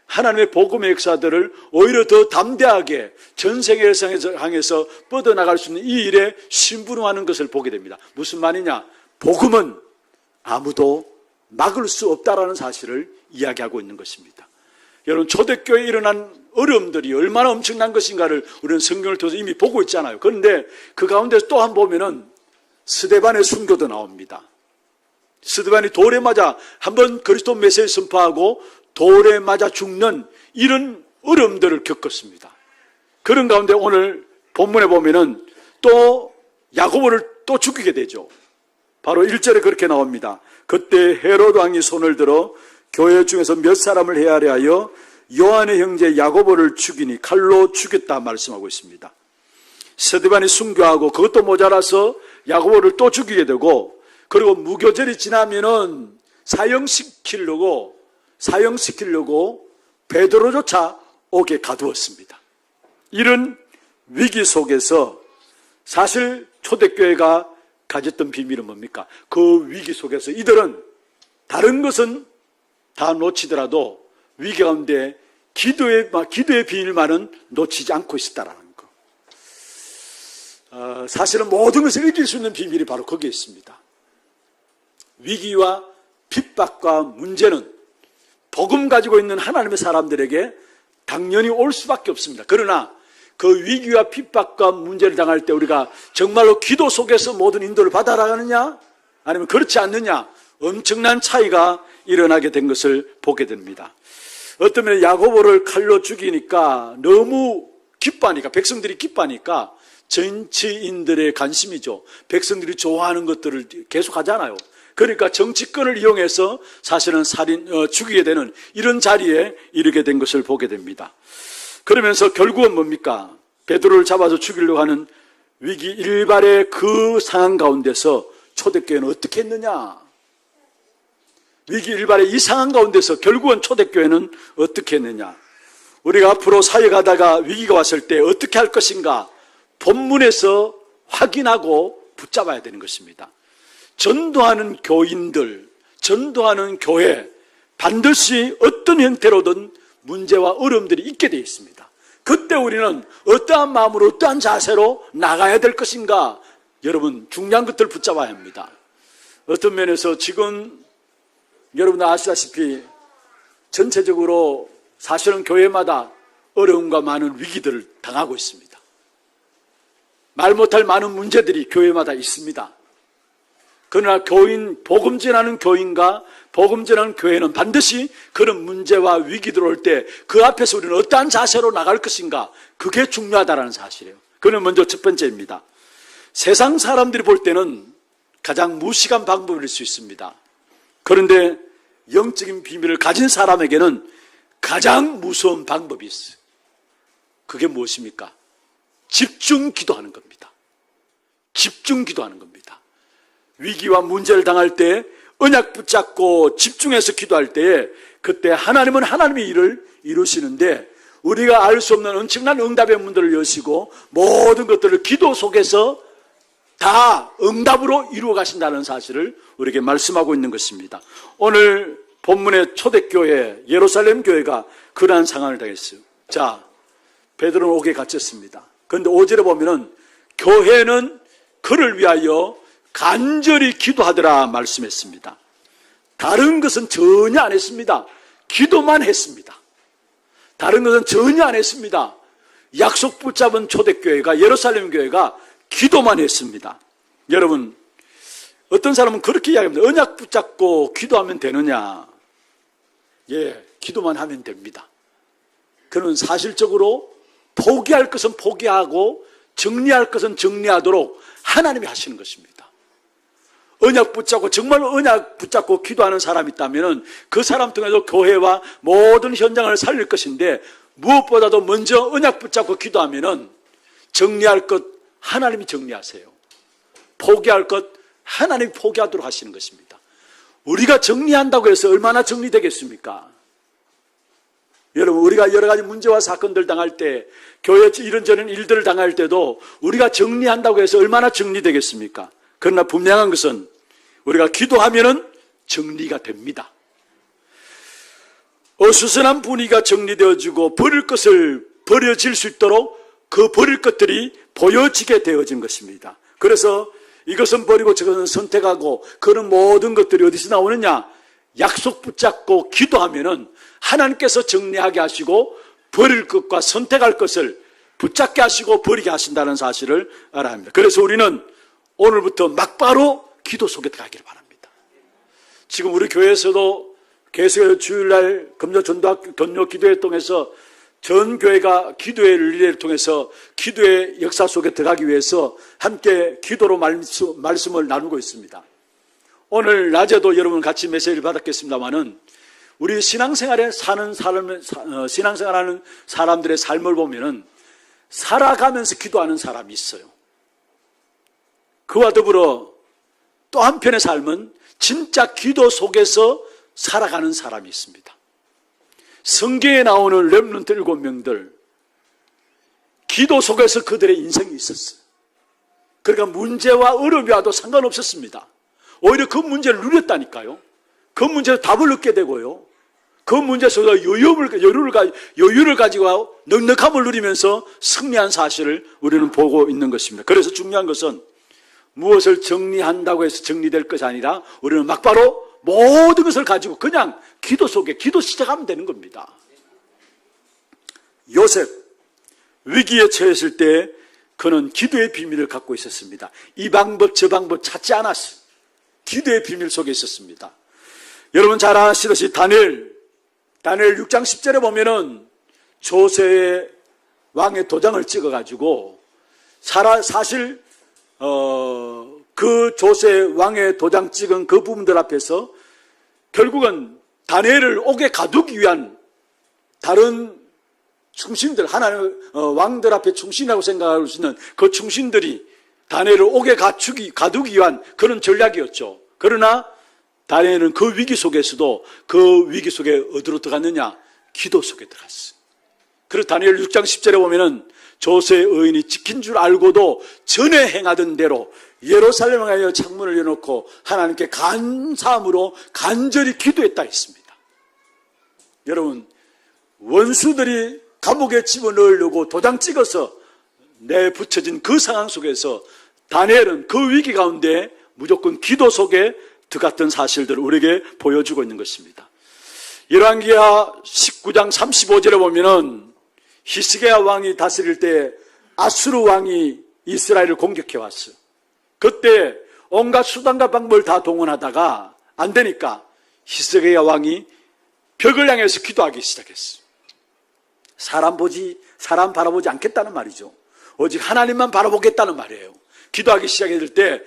하나님의 복음의 역사들을 오히려 더 담대하게 전 세계를 향해서 뻗어나갈 수 있는 이 일에 심부름하는 것을 보게 됩니다. 무슨 말이냐? 복음은 아무도 막을 수 없다라는 사실을 이야기하고 있는 것입니다. 여러분, 초대교회에 일어난 어려움들이 얼마나 엄청난 것인가를 우리는 성경을 통해서 이미 보고 있잖아요. 그런데 그 가운데서 또 한 번 보면은 스데반의 순교도 나옵니다. 스데반이 돌에 맞아 한번 그리스도 메시지 선포하고 돌에 맞아 죽는 이런 어려움들을 겪었습니다. 그런 가운데 오늘 본문에 보면은 또 야고보를 또 죽이게 되죠. 바로 1절에 그렇게 나옵니다. 그때 헤롯 왕이 손을 들어 교회 중에서 몇 사람을 헤아려 하여 요한의 형제 야고보를 죽이니 칼로 죽였다 말씀하고 있습니다. 스데반이 순교하고 그것도 모자라서 야고보를 또 죽이게 되고, 그리고 무교절이 지나면은 사형시키려고 베드로조차 오게 가두었습니다. 이런 위기 속에서 사실 초대교회가 가졌던 비밀은 뭡니까? 그 위기 속에서 이들은 다른 것은 다 놓치더라도 위기 가운데 기도의 비밀만은 놓치지 않고 있었다라는 거. 사실은 모든 것을 이길 수 있는 비밀이 바로 거기에 있습니다. 위기와 핍박과 문제는 복음 가지고 있는 하나님의 사람들에게 당연히 올 수밖에 없습니다. 그러나 그 위기와 핍박과 문제를 당할 때 우리가 정말로 기도 속에서 모든 인도를 받아나가느냐 아니면 그렇지 않느냐 엄청난 차이가 일어나게 된 것을 보게 됩니다. 어떤 면에 야고보를 칼로 죽이니까 너무 기뻐하니까, 백성들이 기뻐하니까 정치인들의 관심이죠. 백성들이 좋아하는 것들을 계속 하잖아요. 그러니까 정치권을 이용해서 사실은 죽이게 되는 이런 자리에 이르게 된 것을 보게 됩니다. 그러면서 결국은 뭡니까? 베드로를 잡아서 죽이려고 하는 위기 일발의 그 상황 가운데서 초대교회는 어떻게 했느냐? 위기 일발의 이 상황 가운데서 결국은 초대교회는 어떻게 했느냐? 우리가 앞으로 사역하다가 위기가 왔을 때 어떻게 할 것인가? 본문에서 확인하고 붙잡아야 되는 것입니다. 전도하는 교인들, 전도하는 교회, 반드시 어떤 형태로든 문제와 어려움들이 있게 되어 있습니다. 그때 우리는 어떠한 마음으로, 어떠한 자세로 나가야 될 것인가? 여러분, 중요한 것들을 붙잡아야 합니다. 어떤 면에서 지금 여러분들 아시다시피 전체적으로 사실은 교회마다 어려움과 많은 위기들을 당하고 있습니다. 말 못할 많은 문제들이 교회마다 있습니다. 그러나 복음 전하는 교인과 복음 전하는 교회는 반드시 그런 문제와 위기들 올 때 그 앞에서 우리는 어떠한 자세로 나갈 것인가, 그게 중요하다는 사실이에요. 그는 먼저 첫 번째입니다. 세상 사람들이 볼 때는 가장 무식한 방법일 수 있습니다. 그런데 영적인 비밀을 가진 사람에게는 가장 무서운 방법이 있어요. 그게 무엇입니까? 집중 기도하는 겁니다. 집중 기도하는 겁니다. 위기와 문제를 당할 때 언약 붙잡고 집중해서 기도할 때에 그때 하나님은 하나님의 일을 이루시는데 우리가 알 수 없는 엄청난 응답의 문들을 여시고 모든 것들을 기도 속에서 다 응답으로 이루어 가신다는 사실을 우리에게 말씀하고 있는 것입니다. 오늘 본문의 초대교회 예루살렘 교회가 그러한 상황을 당했어요. 자, 베드로는 옥에 갇혔습니다. 그런데 5절에 보면은 교회는 그를 위하여 간절히 기도하더라 말씀했습니다. 다른 것은 전혀 안 했습니다. 기도만 했습니다. 다른 것은 전혀 안 했습니다. 약속 붙잡은 초대교회가, 예루살렘 교회가 기도만 했습니다. 여러분, 어떤 사람은 그렇게 이야기합니다. 언약 붙잡고 기도하면 되느냐? 예, 기도만 하면 됩니다. 그는 사실적으로 포기할 것은 포기하고 정리할 것은 정리하도록 하나님이 하시는 것입니다. 언약 붙잡고, 정말로 언약 붙잡고 기도하는 사람이 있다면 그 사람 통해서 교회와 모든 현장을 살릴 것인데, 무엇보다도 먼저 언약 붙잡고 기도하면 정리할 것 하나님이 정리하세요. 포기할 것 하나님이 포기하도록 하시는 것입니다. 우리가 정리한다고 해서 얼마나 정리되겠습니까? 여러분, 우리가 여러 가지 문제와 사건들 당할 때, 교회 이런저런 일들을 당할 때도 우리가 정리한다고 해서 얼마나 정리되겠습니까? 그러나 분명한 것은 우리가 기도하면은 정리가 됩니다. 어수선한 분위기가 정리되어지고 버릴 것을 버려질 수 있도록 그 버릴 것들이 보여지게 되어진 것입니다. 그래서 이것은 버리고 저것은 선택하고 그런 모든 것들이 어디서 나오느냐? 약속 붙잡고 기도하면은 하나님께서 정리하게 하시고 버릴 것과 선택할 것을 붙잡게 하시고 버리게 하신다는 사실을 알아야 합니다. 그래서 우리는 오늘부터 막바로 기도 속에 들어가기를 바랍니다. 지금 우리 교회에서도 계속 주일날 금요 전도 기도회 통해서 전 교회가 기도의 릴레이를 통해서 기도의 역사 속에 들어가기 위해서 함께 기도로 말씀을 나누고 있습니다. 오늘 낮에도 여러분 같이 메시지를 받았겠습니다만은 우리 신앙생활하는 사람들의 삶을 보면은 살아가면서 기도하는 사람이 있어요. 그와 더불어 또 한편의 삶은 진짜 기도 속에서 살아가는 사람이 있습니다. 성경에 나오는 렘넌트 7명들, 기도 속에서 그들의 인생이 있었어요. 그러니까 문제와 어려움이 와도 상관없었습니다. 오히려 그 문제를 누렸다니까요. 그 문제에서 답을 얻게 되고요. 그 문제에서 여유를 가지고 넉넉함을 누리면서 승리한 사실을 우리는 보고 있는 것입니다. 그래서 중요한 것은 무엇을 정리한다고 해서 정리될 것이 아니라 우리는 막바로 모든 것을 가지고 그냥 기도 속에 기도 시작하면 되는 겁니다. 요셉 위기에 처했을 때 그는 기도의 비밀을 갖고 있었습니다. 이 방법 저 방법 찾지 않았어요. 기도의 비밀 속에 있었습니다. 여러분 잘 아시듯이 다니엘 6장 10절에 보면은 조세의 왕의 도장을 찍어가지고 사실 그 조세 왕의 도장 찍은 그 부분들 앞에서 결국은 다니엘을 옥에 가두기 위한 다른 충신들, 하나님 왕들 앞에 충신이라고 생각할 수 있는 그 충신들이 다니엘을 옥에 가두기 위한 그런 전략이었죠. 그러나 다니엘은 그 위기 속에서도 그 위기 속에 어디로 들어갔느냐? 기도 속에 들어갔어요. 그래서 다니엘 6장 10절에 보면은 조세의 의인이 지킨 줄 알고도 전에 행하던 대로 예루살렘을 향하여 창문을 열어놓고 하나님께 감사함으로 간절히 기도했다 했습니다. 여러분, 원수들이 감옥에 집어넣으려고 도장 찍어서 내붙여진 그 상황 속에서 다니엘은 그 위기 가운데 무조건 기도 속에 들어갔던 사실들을 우리에게 보여주고 있는 것입니다. 열왕기하 19장 35절에 보면은 히스기야 왕이 다스릴 때 아수르 왕이 이스라엘을 공격해 왔어요. 그때 온갖 수단과 방법을 다 동원하다가 안 되니까 히스기야 왕이 벽을 향해서 기도하기 시작했어요. 사람 바라보지 않겠다는 말이죠. 오직 하나님만 바라보겠다는 말이에요. 기도하기 시작했을 때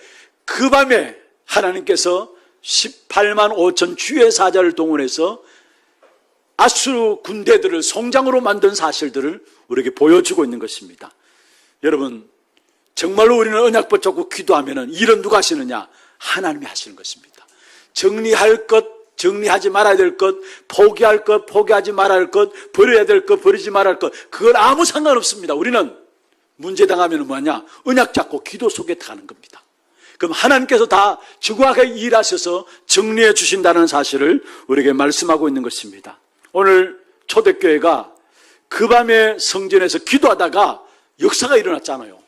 그 밤에 하나님께서 18만 5천 주의 사자를 동원해서 아수르 군대들을 송장으로 만든 사실들을 우리에게 보여주고 있는 것입니다. 여러분, 정말로 우리는 언약 붙잡고 기도하면 일은 누가 하시느냐? 하나님이 하시는 것입니다. 정리할 것, 정리하지 말아야 될 것, 포기할 것, 포기하지 말아야 할 것, 버려야 될 것, 버리지 말아야 할 것, 그건 아무 상관없습니다. 우리는 문제 당하면 뭐냐? 언약 잡고 기도 속에 들어가는 겁니다. 그럼 하나님께서 다 정확하게 일하셔서 정리해 주신다는 사실을 우리에게 말씀하고 있는 것입니다. 오늘 초대교회가 그 밤에 성전에서 기도하다가 역사가 일어났잖아요.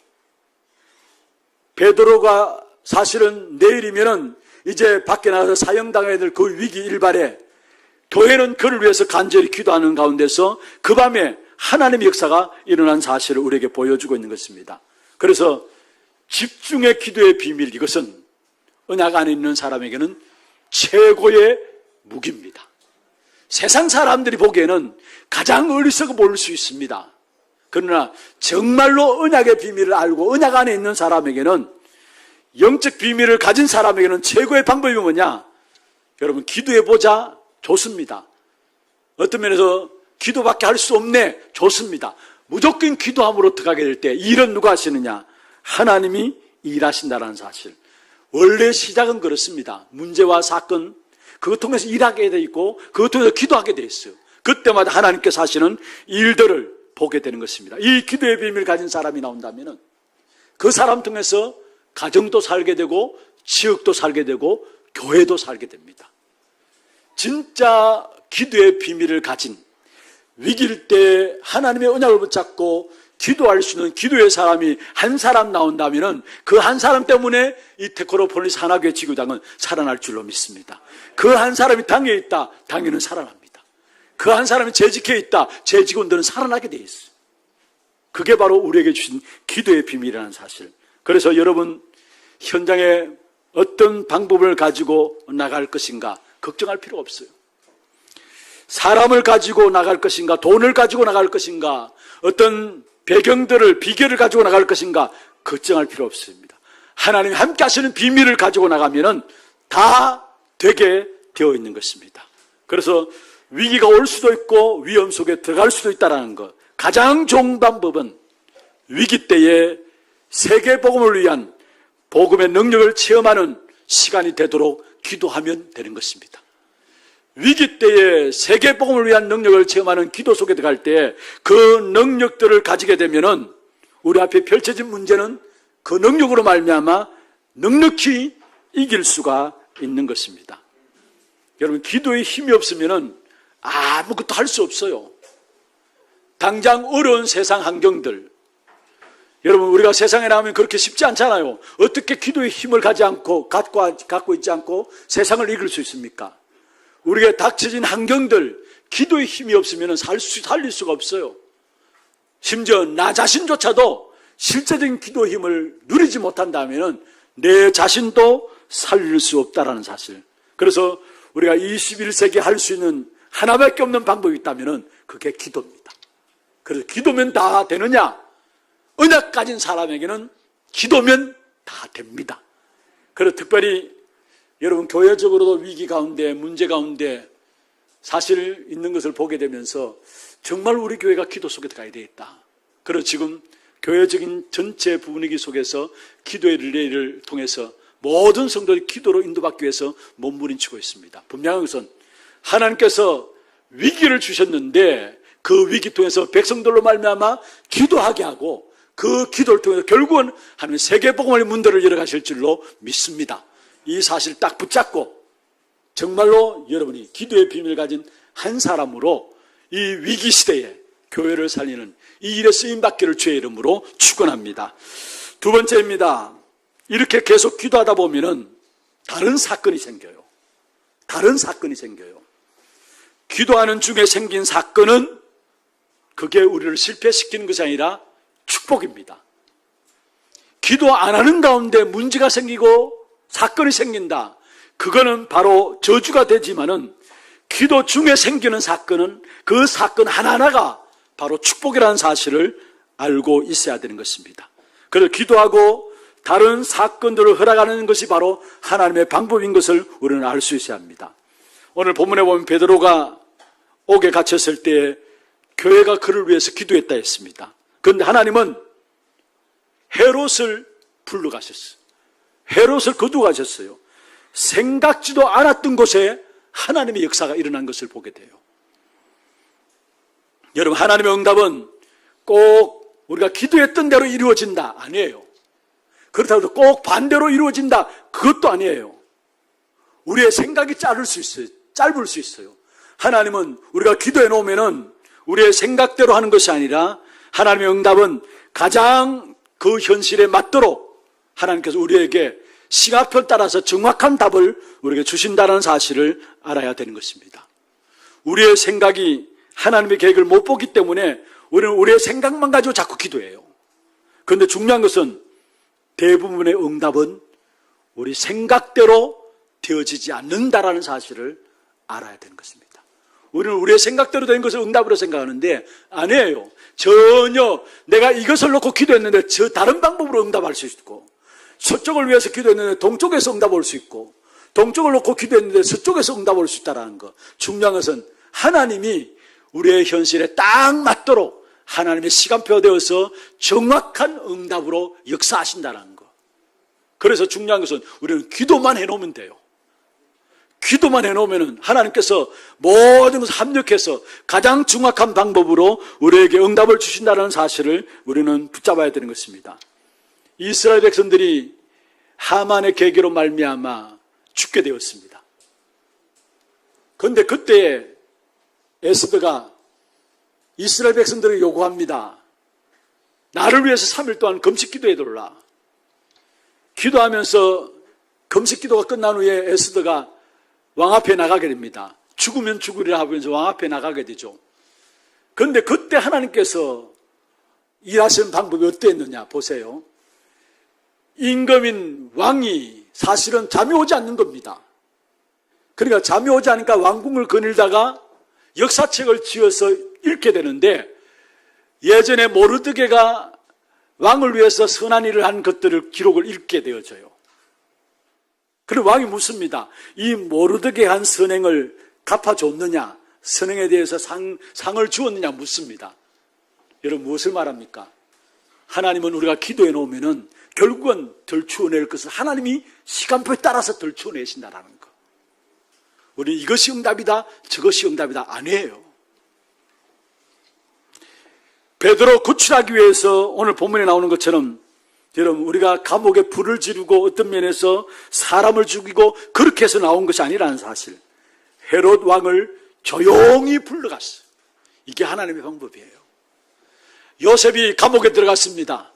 베드로가 사실은 내일이면은 이제 밖에 나가서 사형당해야 될 그 위기 일발에 교회는 그를 위해서 간절히 기도하는 가운데서 그 밤에 하나님의 역사가 일어난 사실을 우리에게 보여주고 있는 것입니다. 그래서 집중의 기도의 비밀, 이것은 언약 안에 있는 사람에게는 최고의 무기입니다. 세상 사람들이 보기에는 가장 어리석어 보일 수 있습니다. 그러나 정말로 언약의 비밀을 알고 언약 안에 있는 사람에게는, 영적 비밀을 가진 사람에게는 최고의 방법이 뭐냐? 여러분, 기도해보자. 좋습니다. 어떤 면에서 기도밖에 할 수 없네. 좋습니다. 무조건 기도함으로 들어가게 될 때 일은 누가 하시느냐? 하나님이 일하신다는 사실. 원래 시작은 그렇습니다. 문제와 사건, 그것 통해서 일하게 돼 있고 그것 통해서 기도하게 돼 있어요. 그때마다 하나님께서 하시는 일들을 보게 되는 것입니다. 이 기도의 비밀을 가진 사람이 나온다면 그 사람 통해서 가정도 살게 되고 지역도 살게 되고 교회도 살게 됩니다. 진짜 기도의 비밀을 가진, 위기일 때 하나님의 언약을 붙잡고 기도할 수 있는 기도의 사람이 한 사람 나온다면 그 한 사람 때문에 이 테크노폴리스 하나교회 지구당은 살아날 줄로 믿습니다. 그 한 사람이 당에 있다, 당에는 살아납니다. 그 한 사람이 재직해 있다, 재직원들은 살아나게 돼 있어요. 그게 바로 우리에게 주신 기도의 비밀이라는 사실. 그래서 여러분, 현장에 어떤 방법을 가지고 나갈 것인가 걱정할 필요 없어요. 사람을 가지고 나갈 것인가, 돈을 가지고 나갈 것인가, 어떤 비결을 가지고 나갈 것인가 걱정할 필요 없습니다. 하나님이 함께 하시는 비밀을 가지고 나가면은 다 되게 되어 있는 것입니다. 그래서 위기가 올 수도 있고 위험 속에 들어갈 수도 있다는 것. 가장 좋은 방법은 위기 때에 세계복음을 위한 복음의 능력을 체험하는 시간이 되도록 기도하면 되는 것입니다. 위기 때에 세계복음을 위한 능력을 체험하는 기도 속에 들어갈 때 그 능력들을 가지게 되면은 우리 앞에 펼쳐진 문제는 그 능력으로 말미암아 넉넉히 이길 수가 있는 것입니다. 여러분, 기도에 힘이 없으면은 아무것도 할 수 없어요. 당장 어려운 세상 환경들, 여러분, 우리가 세상에 나오면 그렇게 쉽지 않잖아요. 어떻게 기도의 힘을 갖고 있지 않고 세상을 이길 수 있습니까? 우리가 닥쳐진 환경들, 기도의 힘이 없으면 살릴 수가 없어요. 심지어 나 자신조차도 실제적인 기도의 힘을 누리지 못한다면 내 자신도 살릴 수 없다라는 사실. 그래서 우리가 21세기에 할 수 있는 하나밖에 없는 방법이 있다면 그게 기도입니다. 그래서 기도면 다 되느냐? 언약 가진 사람에게는 기도면 다 됩니다. 그래서 특별히 여러분, 교회적으로도 위기 가운데, 문제 가운데 사실 있는 것을 보게 되면서 정말 우리 교회가 기도 속에 들어가야 되겠다. 그래서 지금 교회적인 전체 분위기 속에서 기도의 릴레이를 통해서 모든 성도들이 기도로 인도받기 위해서 몸부림치고 있습니다. 분명한 것은 하나님께서 위기를 주셨는데 그 위기 통해서 백성들로 말미암아 기도하게 하고 그 기도를 통해서 결국은 하나님의 세계복음의 문들을 열어가실 줄로 믿습니다. 이 사실 딱 붙잡고 정말로 여러분이 기도의 비밀을 가진 한 사람으로 이 위기 시대에 교회를 살리는 이 일에 쓰임받기를 주의 이름으로 축원합니다. 두 번째입니다. 이렇게 계속 기도하다 보면은 다른 사건이 생겨요. 다른 사건이 생겨요. 기도하는 중에 생긴 사건은 그게 우리를 실패시키는 것이 아니라 축복입니다. 기도 안 하는 가운데 문제가 생기고 사건이 생긴다. 그거는 바로 저주가 되지만은 기도 중에 생기는 사건은 그 사건 하나하나가 바로 축복이라는 사실을 알고 있어야 되는 것입니다. 그래서 기도하고 다른 사건들을 허락하는 것이 바로 하나님의 방법인 것을 우리는 알 수 있어야 합니다. 오늘 본문에 보면 베드로가 옥에 갇혔을 때 교회가 그를 위해서 기도했다 했습니다. 그런데 하나님은 헤롯을 불러가셨어요. 헤롯을 거두어 가셨어요. 생각지도 않았던 곳에 하나님의 역사가 일어난 것을 보게 돼요. 여러분, 하나님의 응답은 꼭 우리가 기도했던 대로 이루어진다 아니에요. 그렇다고 해서 꼭 반대로 이루어진다 그것도 아니에요. 우리의 생각이 짧을 수 있어요. 하나님은 우리가 기도해 놓으면은 우리의 생각대로 하는 것이 아니라 하나님의 응답은 가장 그 현실에 맞도록 하나님께서 우리에게 시간표를 따라서 정확한 답을 우리에게 주신다는 사실을 알아야 되는 것입니다. 우리의 생각이 하나님의 계획을 못 보기 때문에 우리는 우리의 생각만 가지고 자꾸 기도해요. 그런데 중요한 것은 대부분의 응답은 우리 생각대로 되어지지 않는다라는 사실을 알아야 되는 것입니다. 우리는 우리의 생각대로 된 것을 응답으로 생각하는데 아니에요. 전혀 내가 이것을 놓고 기도했는데 저 다른 방법으로 응답할 수 있고, 서쪽을 위해서 기도했는데 동쪽에서 응답 올 수 있고, 동쪽을 놓고 기도했는데 서쪽에서 응답 올 수 있다는 것. 중요한 것은 하나님이 우리의 현실에 딱 맞도록 하나님의 시간표가 되어서 정확한 응답으로 역사하신다는 것. 그래서 중요한 것은 우리는 기도만 해놓으면 돼요. 기도만 해놓으면 하나님께서 모든 것을 합력해서 가장 정확한 방법으로 우리에게 응답을 주신다는 사실을 우리는 붙잡아야 되는 것입니다. 이스라엘 백성들이 하만의 계기로 말미암아 죽게 되었습니다. 그런데 그때 에스더가 이스라엘 백성들에게 요구합니다. 나를 위해서 3일 동안 금식 기도해달라. 기도하면서 금식 기도가 끝난 후에 에스더가 왕 앞에 나가게 됩니다. 죽으면 죽으리라 하면서 왕 앞에 나가게 되죠. 그런데 그때 하나님께서 일하시는 방법이 어땠느냐 보세요. 임금인 왕이 사실은 잠이 오지 않는 겁니다. 그러니까 잠이 오지 않으니까 왕궁을 거닐다가 역사책을 지어서 읽게 되는데, 예전에 모르드게가 왕을 위해서 선한 일을 한 것들을 기록을 읽게 되어져요. 그리고 왕이 묻습니다. 이 모르드게 한 선행을 갚아줬느냐, 선행에 대해서 상을 주었느냐 묻습니다. 여러분, 무엇을 말합니까? 하나님은 우리가 기도해 놓으면은 결국은 덜추어낼 것을 하나님이 시간표에 따라서 덜추어내신다라는 것. 우리 이것이 응답이다, 저것이 응답이다 아니에요. 베드로 구출하기 위해서 오늘 본문에 나오는 것처럼 여러분, 우리가 감옥에 불을 지르고 어떤 면에서 사람을 죽이고 그렇게 해서 나온 것이 아니라는 사실. 헤롯 왕을 조용히 불러갔어요. 이게 하나님의 방법이에요. 요셉이 감옥에 들어갔습니다.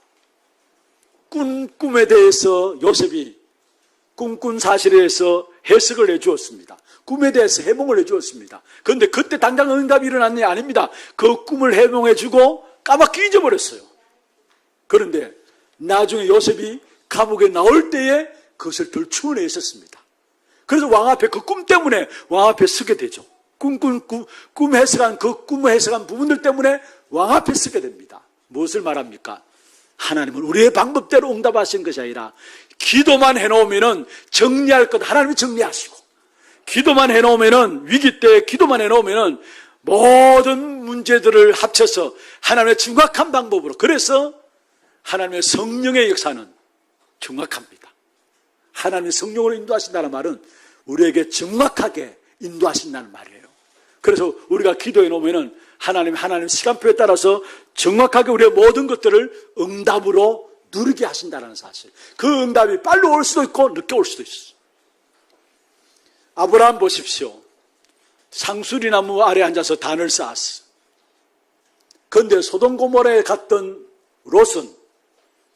꿈에 대해서 요셉이 꿈꾼 사실에 대해서 해석을 해주었습니다. 꿈에 대해서 해몽을 해주었습니다. 그런데 그때 당장 응답이 일어났냐? 아닙니다. 그 꿈을 해몽해주고 까맣게 잊어버렸어요. 그런데 나중에 요셉이 감옥에 나올 때에 그것을 덜추어내 있었습니다. 그래서 왕 앞에 그 꿈 때문에 왕 앞에 서게 되죠. 꿈 해석한 그 꿈을 해석한 부분들 때문에 왕 앞에 서게 됩니다. 무엇을 말합니까? 하나님은 우리의 방법대로 응답하신 것이 아니라 기도만 해놓으면은 정리할 것 하나님이 정리하시고, 기도만 해놓으면은 위기 때 기도만 해놓으면은 모든 문제들을 합쳐서 하나님의 정확한 방법으로, 그래서 하나님의 성령의 역사는 정확합니다. 하나님의 성령으로 인도하신다는 말은 우리에게 정확하게 인도하신다는 말이에요. 그래서 우리가 기도해 놓으면은 하나님 시간표에 따라서 정확하게 우리의 모든 것들을 응답으로 누리게 하신다는 사실. 그 응답이 빨리 올 수도 있고 늦게 올 수도 있어요. 아브라함 보십시오. 상수리나무 아래 앉아서 단을 쌓았어. 그런데 소돔 고모라에 갔던 롯은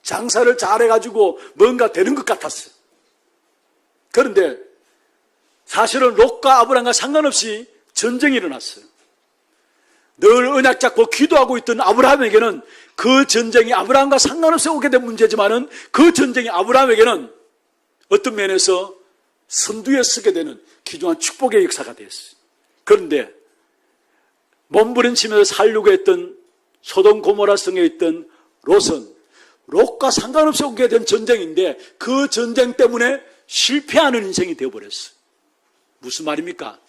장사를 잘해가지고 뭔가 되는 것 같았어요. 그런데 사실은 롯과 아브라함과 상관없이 전쟁이 일어났어요. 늘 언약 잡고 기도하고 있던 아브라함에게는 그 전쟁이 아브라함과 상관없이 오게 된 문제지만은 그 전쟁이 아브라함에게는 어떤 면에서 선두에 서게 되는 귀중한 축복의 역사가 됐어요. 그런데 몸부림치면서 살려고 했던 소돔 고모라 성에 있던 롯은 롯과 상관없이 오게 된 전쟁인데 그 전쟁 때문에 실패하는 인생이 되어버렸어요. 무슨 말입니까?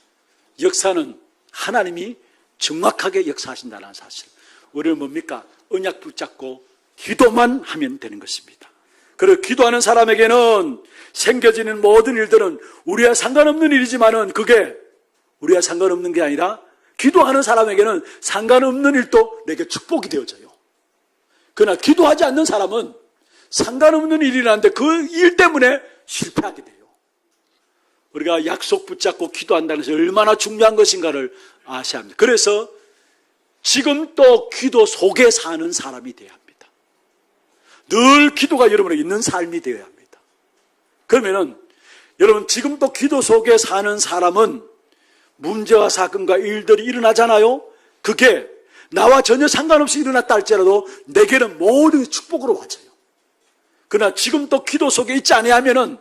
역사는 하나님이 정확하게 역사하신다는 사실. 우리는 뭡니까? 언약 붙잡고 기도만 하면 되는 것입니다. 그리고 기도하는 사람에게는 생겨지는 모든 일들은 우리와 상관없는 일이지만은 그게 우리와 상관없는 게 아니라 기도하는 사람에게는 상관없는 일도 내게 축복이 되어져요. 그러나 기도하지 않는 사람은 상관없는 일이라는데 그 일 때문에 실패하게 돼요. 우리가 약속 붙잡고 기도한다는 것이 얼마나 중요한 것인가를 아셔야 합니다. 그래서 지금 또 기도 속에 사는 사람이 되어야 합니다. 늘 기도가 여러분에게 있는 삶이 되어야 합니다. 그러면은 여러분 지금 또 기도 속에 사는 사람은 문제와 사건과 일들이 일어나잖아요. 그게 나와 전혀 상관없이 일어났다 할지라도 내게는 모든 축복으로 와져요. 그러나 지금 또 기도 속에 있지 아니하면은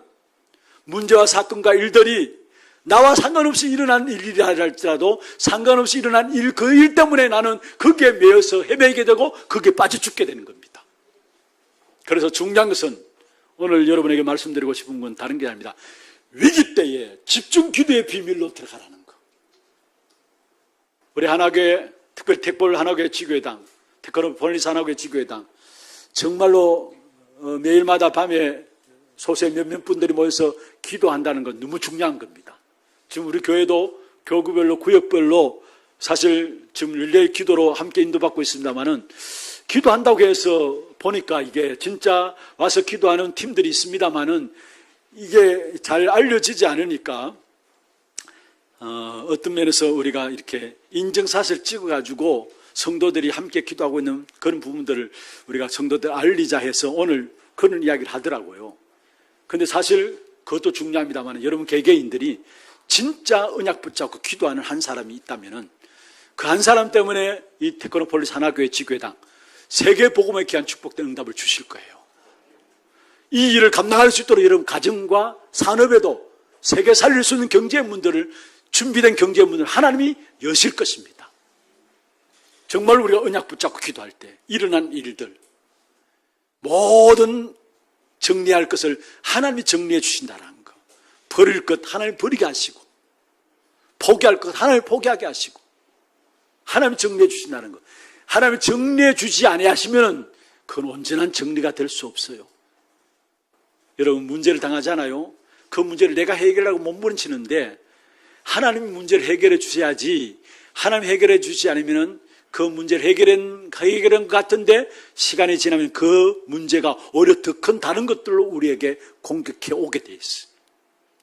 문제와 사건과 일들이 나와 상관없이 일어난 일이라 할지라도 상관없이 일어난 일, 그 일 때문에 나는 거기에 매여서 헤매게 되고 거기에 빠져 죽게 되는 겁니다. 그래서 중요한 것은 오늘 여러분에게 말씀드리고 싶은 건 다른 게 아닙니다. 위기 때에 집중 기도의 비밀로 들어가라는 거. 우리 하나교회, 특별히 택볼 하나교회 지교회당, 테크노폴리스 하나교회 지교회당 정말로 매일마다 밤에 소세 몇몇 분들이 모여서 기도한다는 건 너무 중요한 겁니다. 지금 우리 교회도 교구별로 구역별로 사실 지금 릴레이 기도로 함께 인도받고 있습니다만은 기도한다고 해서 보니까 이게 진짜 와서 기도하는 팀들이 있습니다만은 이게 잘 알려지지 않으니까 어떤 면에서 우리가 이렇게 인증샷을 찍어가지고 성도들이 함께 기도하고 있는 그런 부분들을 우리가 성도들 알리자 해서 오늘 그런 이야기를 하더라고요. 근데 사실 그것도 중요합니다만 여러분 개개인들이 진짜 언약 붙잡고 기도하는 한 사람이 있다면은 그 한 사람 때문에 이 테크노폴리스 하나교회 지교회당 세계 복음에 귀한 축복된 응답을 주실 거예요. 이 일을 감당할 수 있도록 여러분 가정과 산업에도 세계 살릴 수 있는 경제의 문들을 준비된 경제의 문을 하나님이 여실 것입니다. 정말 우리가 언약 붙잡고 기도할 때 일어난 일들 모든 정리할 것을 하나님이 정리해 주신다는 거. 버릴 것 하나님 버리게 하시고 포기할 것 하나님 포기하게 하시고 하나님이 정리해 주신다는 거. 하나님이 정리해 주지 아니하시면 그건 온전한 정리가 될 수 없어요. 여러분 문제를 당하잖아요. 그 문제를 내가 해결하고 몸부림치는데 하나님이 문제를 해결해 주셔야지. 하나님이 해결해 주지 않으면 그 문제를 해결한 것 같은데 시간이 지나면 그 문제가 오히려 더 큰 다른 것들로 우리에게 공격해 오게 돼 있어요.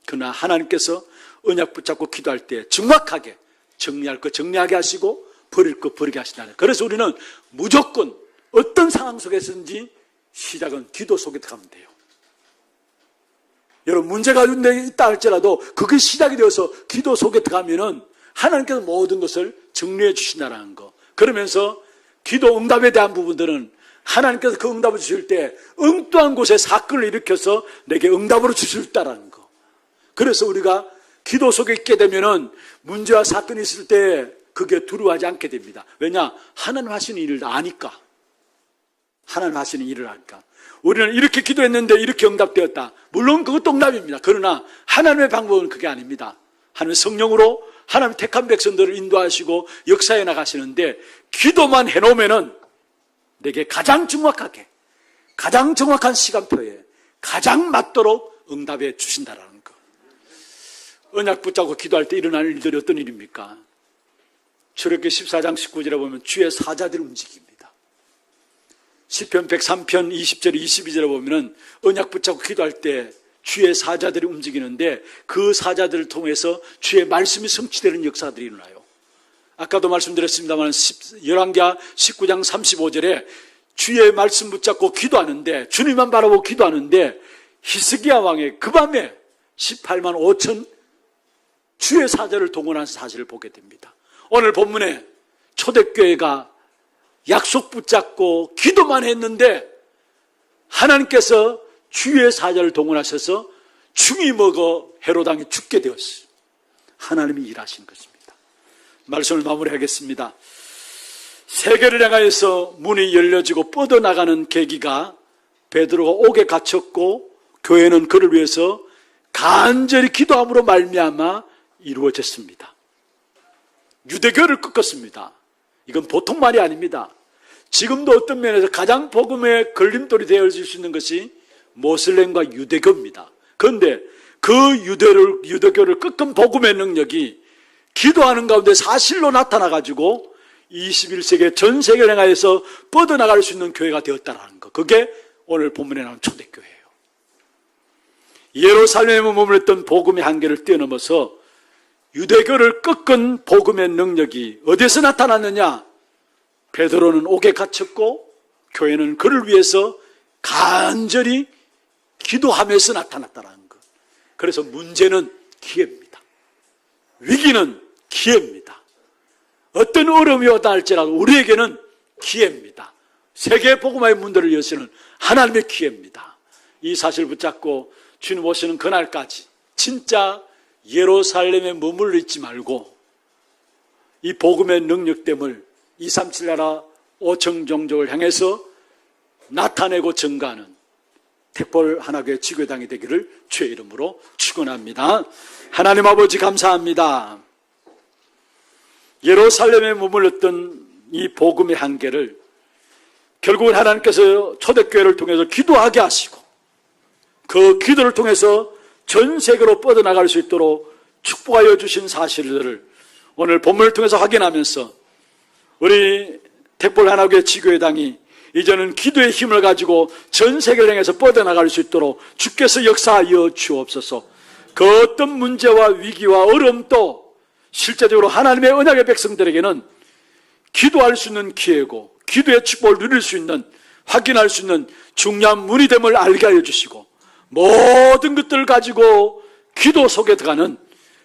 그러나 하나님께서 언약 붙잡고 기도할 때 정확하게 정리할 거 정리하게 하시고 버릴 거 버리게 하신다는. 그래서 우리는 무조건 어떤 상황 속에서든지 시작은 기도 속에 들어가면 돼요. 여러분, 문제가 있다 할지라도 그게 시작이 되어서 기도 속에 들어가면은 하나님께서 모든 것을 정리해 주신다는 거. 그러면서 기도 응답에 대한 부분들은 하나님께서 그 응답을 주실 때 엉뚱한 곳에 사건을 일으켜서 내게 응답으로 주실 때라는 거. 그래서 우리가 기도 속에 있게 되면은 문제와 사건이 있을 때 그게 두려워하지 않게 됩니다. 왜냐? 하나님 하시는 일을 아니까. 하나님 하시는 일을 아니까. 우리는 이렇게 기도했는데 이렇게 응답되었다. 물론 그것도 응답입니다. 그러나 하나님의 방법은 그게 아닙니다. 하나님의 성령으로 하나님 택한 백성들을 인도하시고 역사해 나가시는데 기도만 해놓으면은 내게 가장 정확하게, 가장 정확한 시간표에 가장 맞도록 응답해 주신다라는 거. 언약 붙잡고 기도할 때 일어나는 일들이 어떤 일입니까? 출애굽기 14장 19절에 보면 주의 사자들이 움직입니다. 시편 103편 20절 22절에 보면은 언약 붙잡고 기도할 때 주의 사자들이 움직이는데 그 사자들을 통해서 주의 말씀이 성취되는 역사들이 일어나요. 아까도 말씀드렸습니다만 열왕기하 19장 35절에 주의 말씀 붙잡고 기도하는데 주님만 바라보고 기도하는데 히스기야 왕의 그 밤에 18만 5천 주의 사자를 동원한 사실을 보게 됩니다. 오늘 본문에 초대교회가 약속 붙잡고 기도만 했는데 하나님께서 주의 사자를 동원하셔서 충이 먹어 헤롯 왕이 죽게 되었어요. 하나님이 일하신 것입니다. 말씀을 마무리하겠습니다. 세계를 향하여서 문이 열려지고 뻗어나가는 계기가 베드로가 옥에 갇혔고 교회는 그를 위해서 간절히 기도함으로 말미암아 이루어졌습니다. 유대교를 꺾었습니다. 이건 보통 말이 아닙니다. 지금도 어떤 면에서 가장 복음의 걸림돌이 되어질 수 있는 것이 모슬렘과 유대교입니다. 그런데 그 유대교를 꺾은 복음의 능력이 기도하는 가운데 사실로 나타나가지고 21세기 전 세계를 향하여서 뻗어나갈 수 있는 교회가 되었다는 것. 그게 오늘 본문에 나온 초대교회예요. 예루살렘에 머물렀던 복음의 한계를 뛰어넘어서 유대교를 꺾은 복음의 능력이 어디서 나타났느냐? 베드로는 옥에 갇혔고 교회는 그를 위해서 간절히 기도하면서 나타났다는 것. 그래서 문제는 기회입니다. 위기는 기회입니다. 어떤 어려움이 왔다 할지라도 우리에게는 기회입니다. 세계 복음화의 문들을 여시는 하나님의 기회입니다. 이 사실을 붙잡고 주님 오시는 그날까지 진짜 예루살렘에 머물러 있지 말고 이 복음의 능력됨을 237 나라 5천 종족을 향해서 나타내고 증가하는 택볼 하나교회 지교당이 되기를 주의 이름으로 축원합니다. 하나님 아버지 감사합니다. 예루살렘에 머물렀던 이 복음의 한계를 결국은 하나님께서 초대교회를 통해서 기도하게 하시고 그 기도를 통해서 전 세계로 뻗어나갈 수 있도록 축복하여 주신 사실들을 오늘 본문을 통해서 확인하면서 우리 택볼 하나교회 지교회당이 이제는 기도의 힘을 가지고 전 세계를 향해서 뻗어나갈 수 있도록 주께서 역사하여 주옵소서. 그 어떤 문제와 위기와 어려움도 실제적으로 하나님의 언약의 백성들에게는 기도할 수 있는 기회고 기도의 축복을 누릴 수 있는 확인할 수 있는 중요한 문이 됨을 알게 하여 주시고 모든 것들을 가지고 기도 속에 들어가는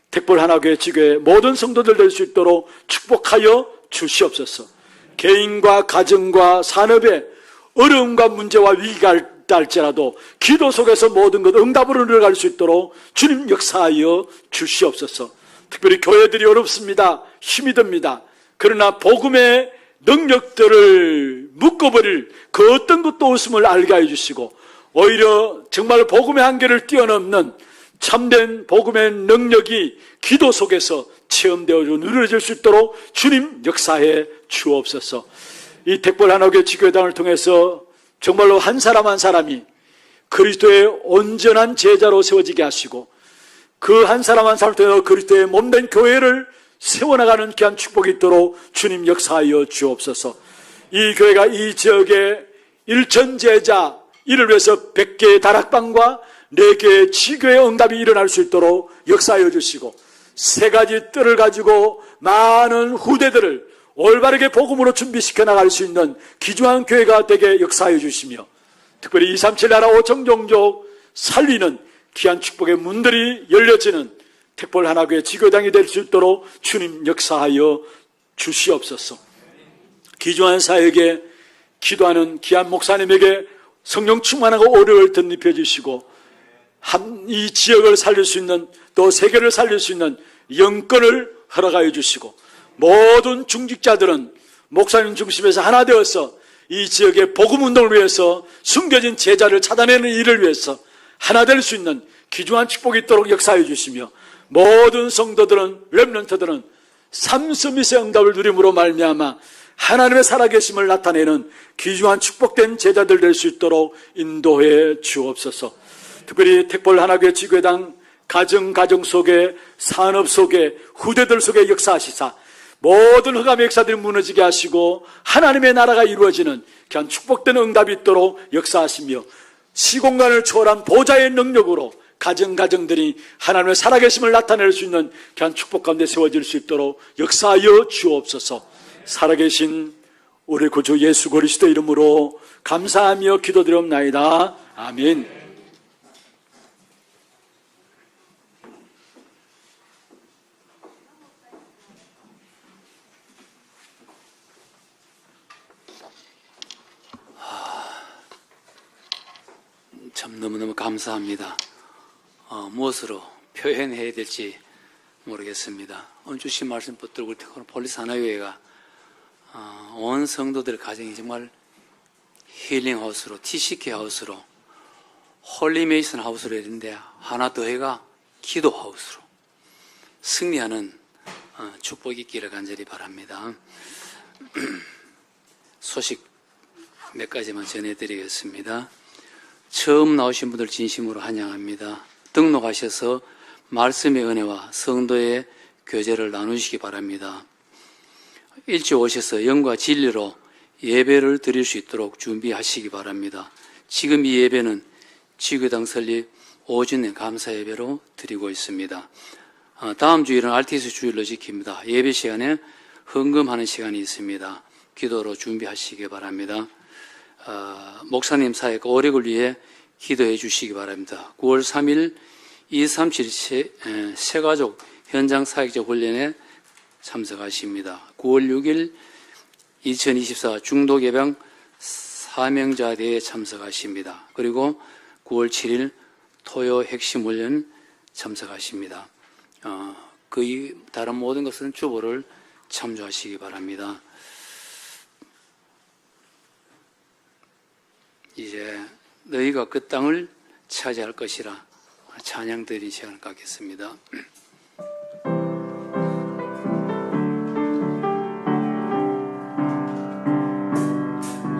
택볼 하나교회 지교회 모든 성도들 될 수 있도록 축복하여 주시옵소서. 개인과 가정과 산업에 어려움과 문제와 위기가 있다 할지라도 기도 속에서 모든 것 응답으로 들어갈 수 있도록 주님 역사하여 주시옵소서. 특별히 교회들이 어렵습니다. 힘이 듭니다. 그러나 복음의 능력들을 묶어버릴 그 어떤 것도 없음을 알게 해주시고 오히려 정말 복음의 한계를 뛰어넘는 참된 복음의 능력이 기도 속에서 체험되어지고 누려질 수 있도록 주님 역사해 주옵소서. 이 택볼 하나교회 지교회당을 통해서 정말로 한 사람 한 사람이 그리스도의 온전한 제자로 세워지게 하시고 그 한 사람 한 사람을 통해서 그리스도의 몸된 교회를 세워나가는 귀한 축복이 있도록 주님 역사하여 주옵소서. 이 교회가 이 지역의 1천 제자 이를 위해서 100개의 다락방과 4개의 지교의 응답이 일어날 수 있도록 역사하여 주시고 3가지 뜰을 가지고 많은 후대들을 올바르게 복음으로 준비시켜 나갈 수 있는 귀중한 교회가 되게 역사하여 주시며 특별히 237 나라 5천 종족 살리는 귀한 축복의 문들이 열려지는 택볼 하나교회 지교당이 될 수 있도록 주님 역사하여 주시옵소서. 기중한 사역에 기도하는 귀한 목사님에게 성령 충만하고 오력을 덧입혀 주시고 이 지역을 살릴 수 있는, 또 세계를 살릴 수 있는 영권을 허락하여 주시고, 모든 중직자들은 목사님 중심에서 하나 되어서 이 지역의 복음운동을 위해서 숨겨진 제자를 찾아내는 일을 위해서 하나 될 수 있는 귀중한 축복이 있도록 역사해 주시며, 모든 성도들은, 렘넌트들은 삼스미스의 응답을 누림으로 말미암아 하나님의 살아계심을 나타내는 귀중한 축복된 제자들 될 수 있도록 인도해 주옵소서. 특별히 택볼 하나교회 지교당 가정 속에, 산업 속에, 후대들 속에 역사하시사 모든 흑암의 역사들이 무너지게 하시고 하나님의 나라가 이루어지는 귀한 축복된 응답이 있도록 역사하시며, 시공간을 초월한 보좌의 능력으로 가정들이 하나님의 살아계심을 나타낼 수 있는 귀한 축복 가운데 세워질 수 있도록 역사하여 주옵소서. 살아계신 우리 구주 예수 그리스도 이름으로 감사하며 기도드리옵나이다. 아멘. 참 너무너무 감사합니다. 무엇으로 표현해야 될지 모르겠습니다. 오늘 주신 말씀 붙들고 테크노폴리스 하나교회가 온 성도들 가정이 정말 힐링하우스로, TCK 하우스로, 홀리메이슨 하우스로 했는데 하나 더해가 기도하우스로 승리하는 축복이 있기를 간절히 바랍니다. 소식 몇 가지만 전해드리겠습니다. 처음 나오신 분들 진심으로 환영합니다. 등록하셔서 말씀의 은혜와 성도의 교제를 나누시기 바랍니다. 일찍 오셔서 영과 진리로 예배를 드릴 수 있도록 준비하시기 바랍니다. 지금 이 예배는 지교당 설립 5주년 감사 예배로 드리고 있습니다. 다음 주일은 RTS 주일로 지킵니다. 예배 시간에 헌금하는 시간이 있습니다. 기도로 준비하시기 바랍니다. 목사님 사역과 오력을 위해 기도해 주시기 바랍니다. 9월 3일 237 새가족 현장 사역자 훈련에 참석하십니다. 9월 6일 2024 중독 예방 사명자 대회에 참석하십니다. 그리고 9월 7일 토요 핵심 훈련 참석하십니다. 그 다른 모든 것은 주보를 참조하시기 바랍니다. 이제 너희가 그 땅을 차지할 것이라 찬양 드리는 시간을 갖겠습니다.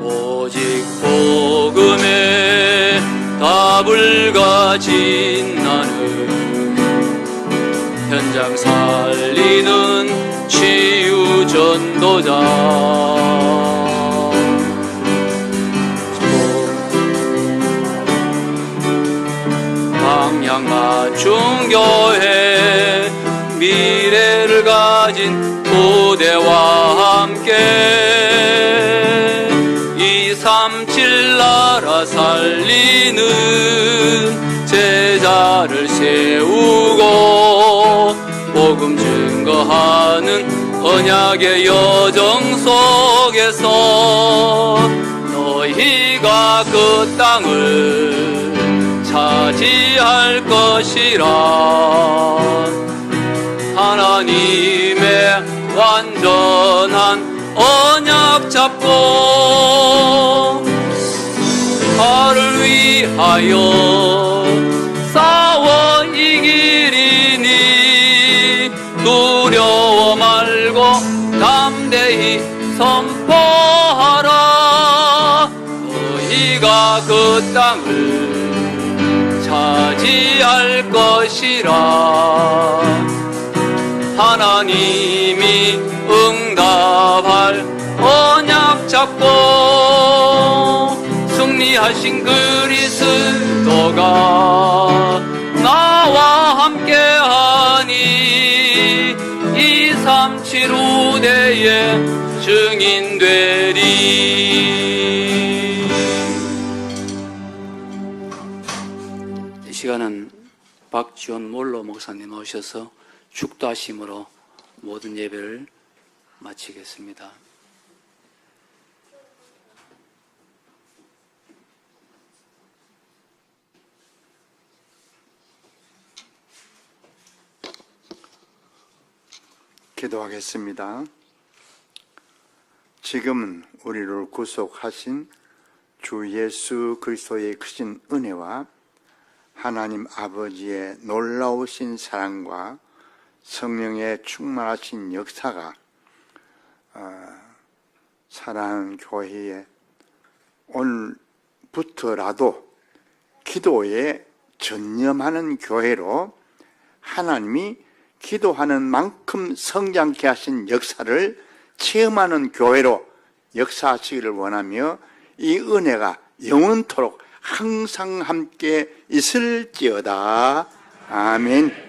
오직 복음의 답을 가진 나는 현장 살리는 치유 전도자, 방향 맞춘 교회, 미래를 가진 부대와 함께 237 나라 살리는 제자를 세우고 복음 증거하는 언약의 여정 속에서 너희가 그 땅을 차지할 것이라. 하나님의 완전한 언약 잡고 나를 위하여 싸워 이기리니 두려워 말고 담대히 선포하라. 너희가 그 땅을 차지할 것이라. 하나님이 응답할 언약 잡고 승리하신 그리스도가 나와 함께하니 237 후대에 증인되리. 이 시간은 박지원 몰로 목사님 오셔서 축도하심으로 모든 예배를 마치겠습니다. 기도하겠습니다. 지금은 우리를 구속하신 주 예수 그리스도의 크신 은혜와 하나님 아버지의 놀라우신 사랑과 성령의 충만하신 역사가 사랑하는 교회에 오늘부터라도 기도에 전념하는 교회로 하나님이 기도하는 만큼 성장케 하신 역사를 체험하는 교회로 역사하시기를 원하며 이 은혜가 영원토록 항상 함께 있을지어다. 아멘.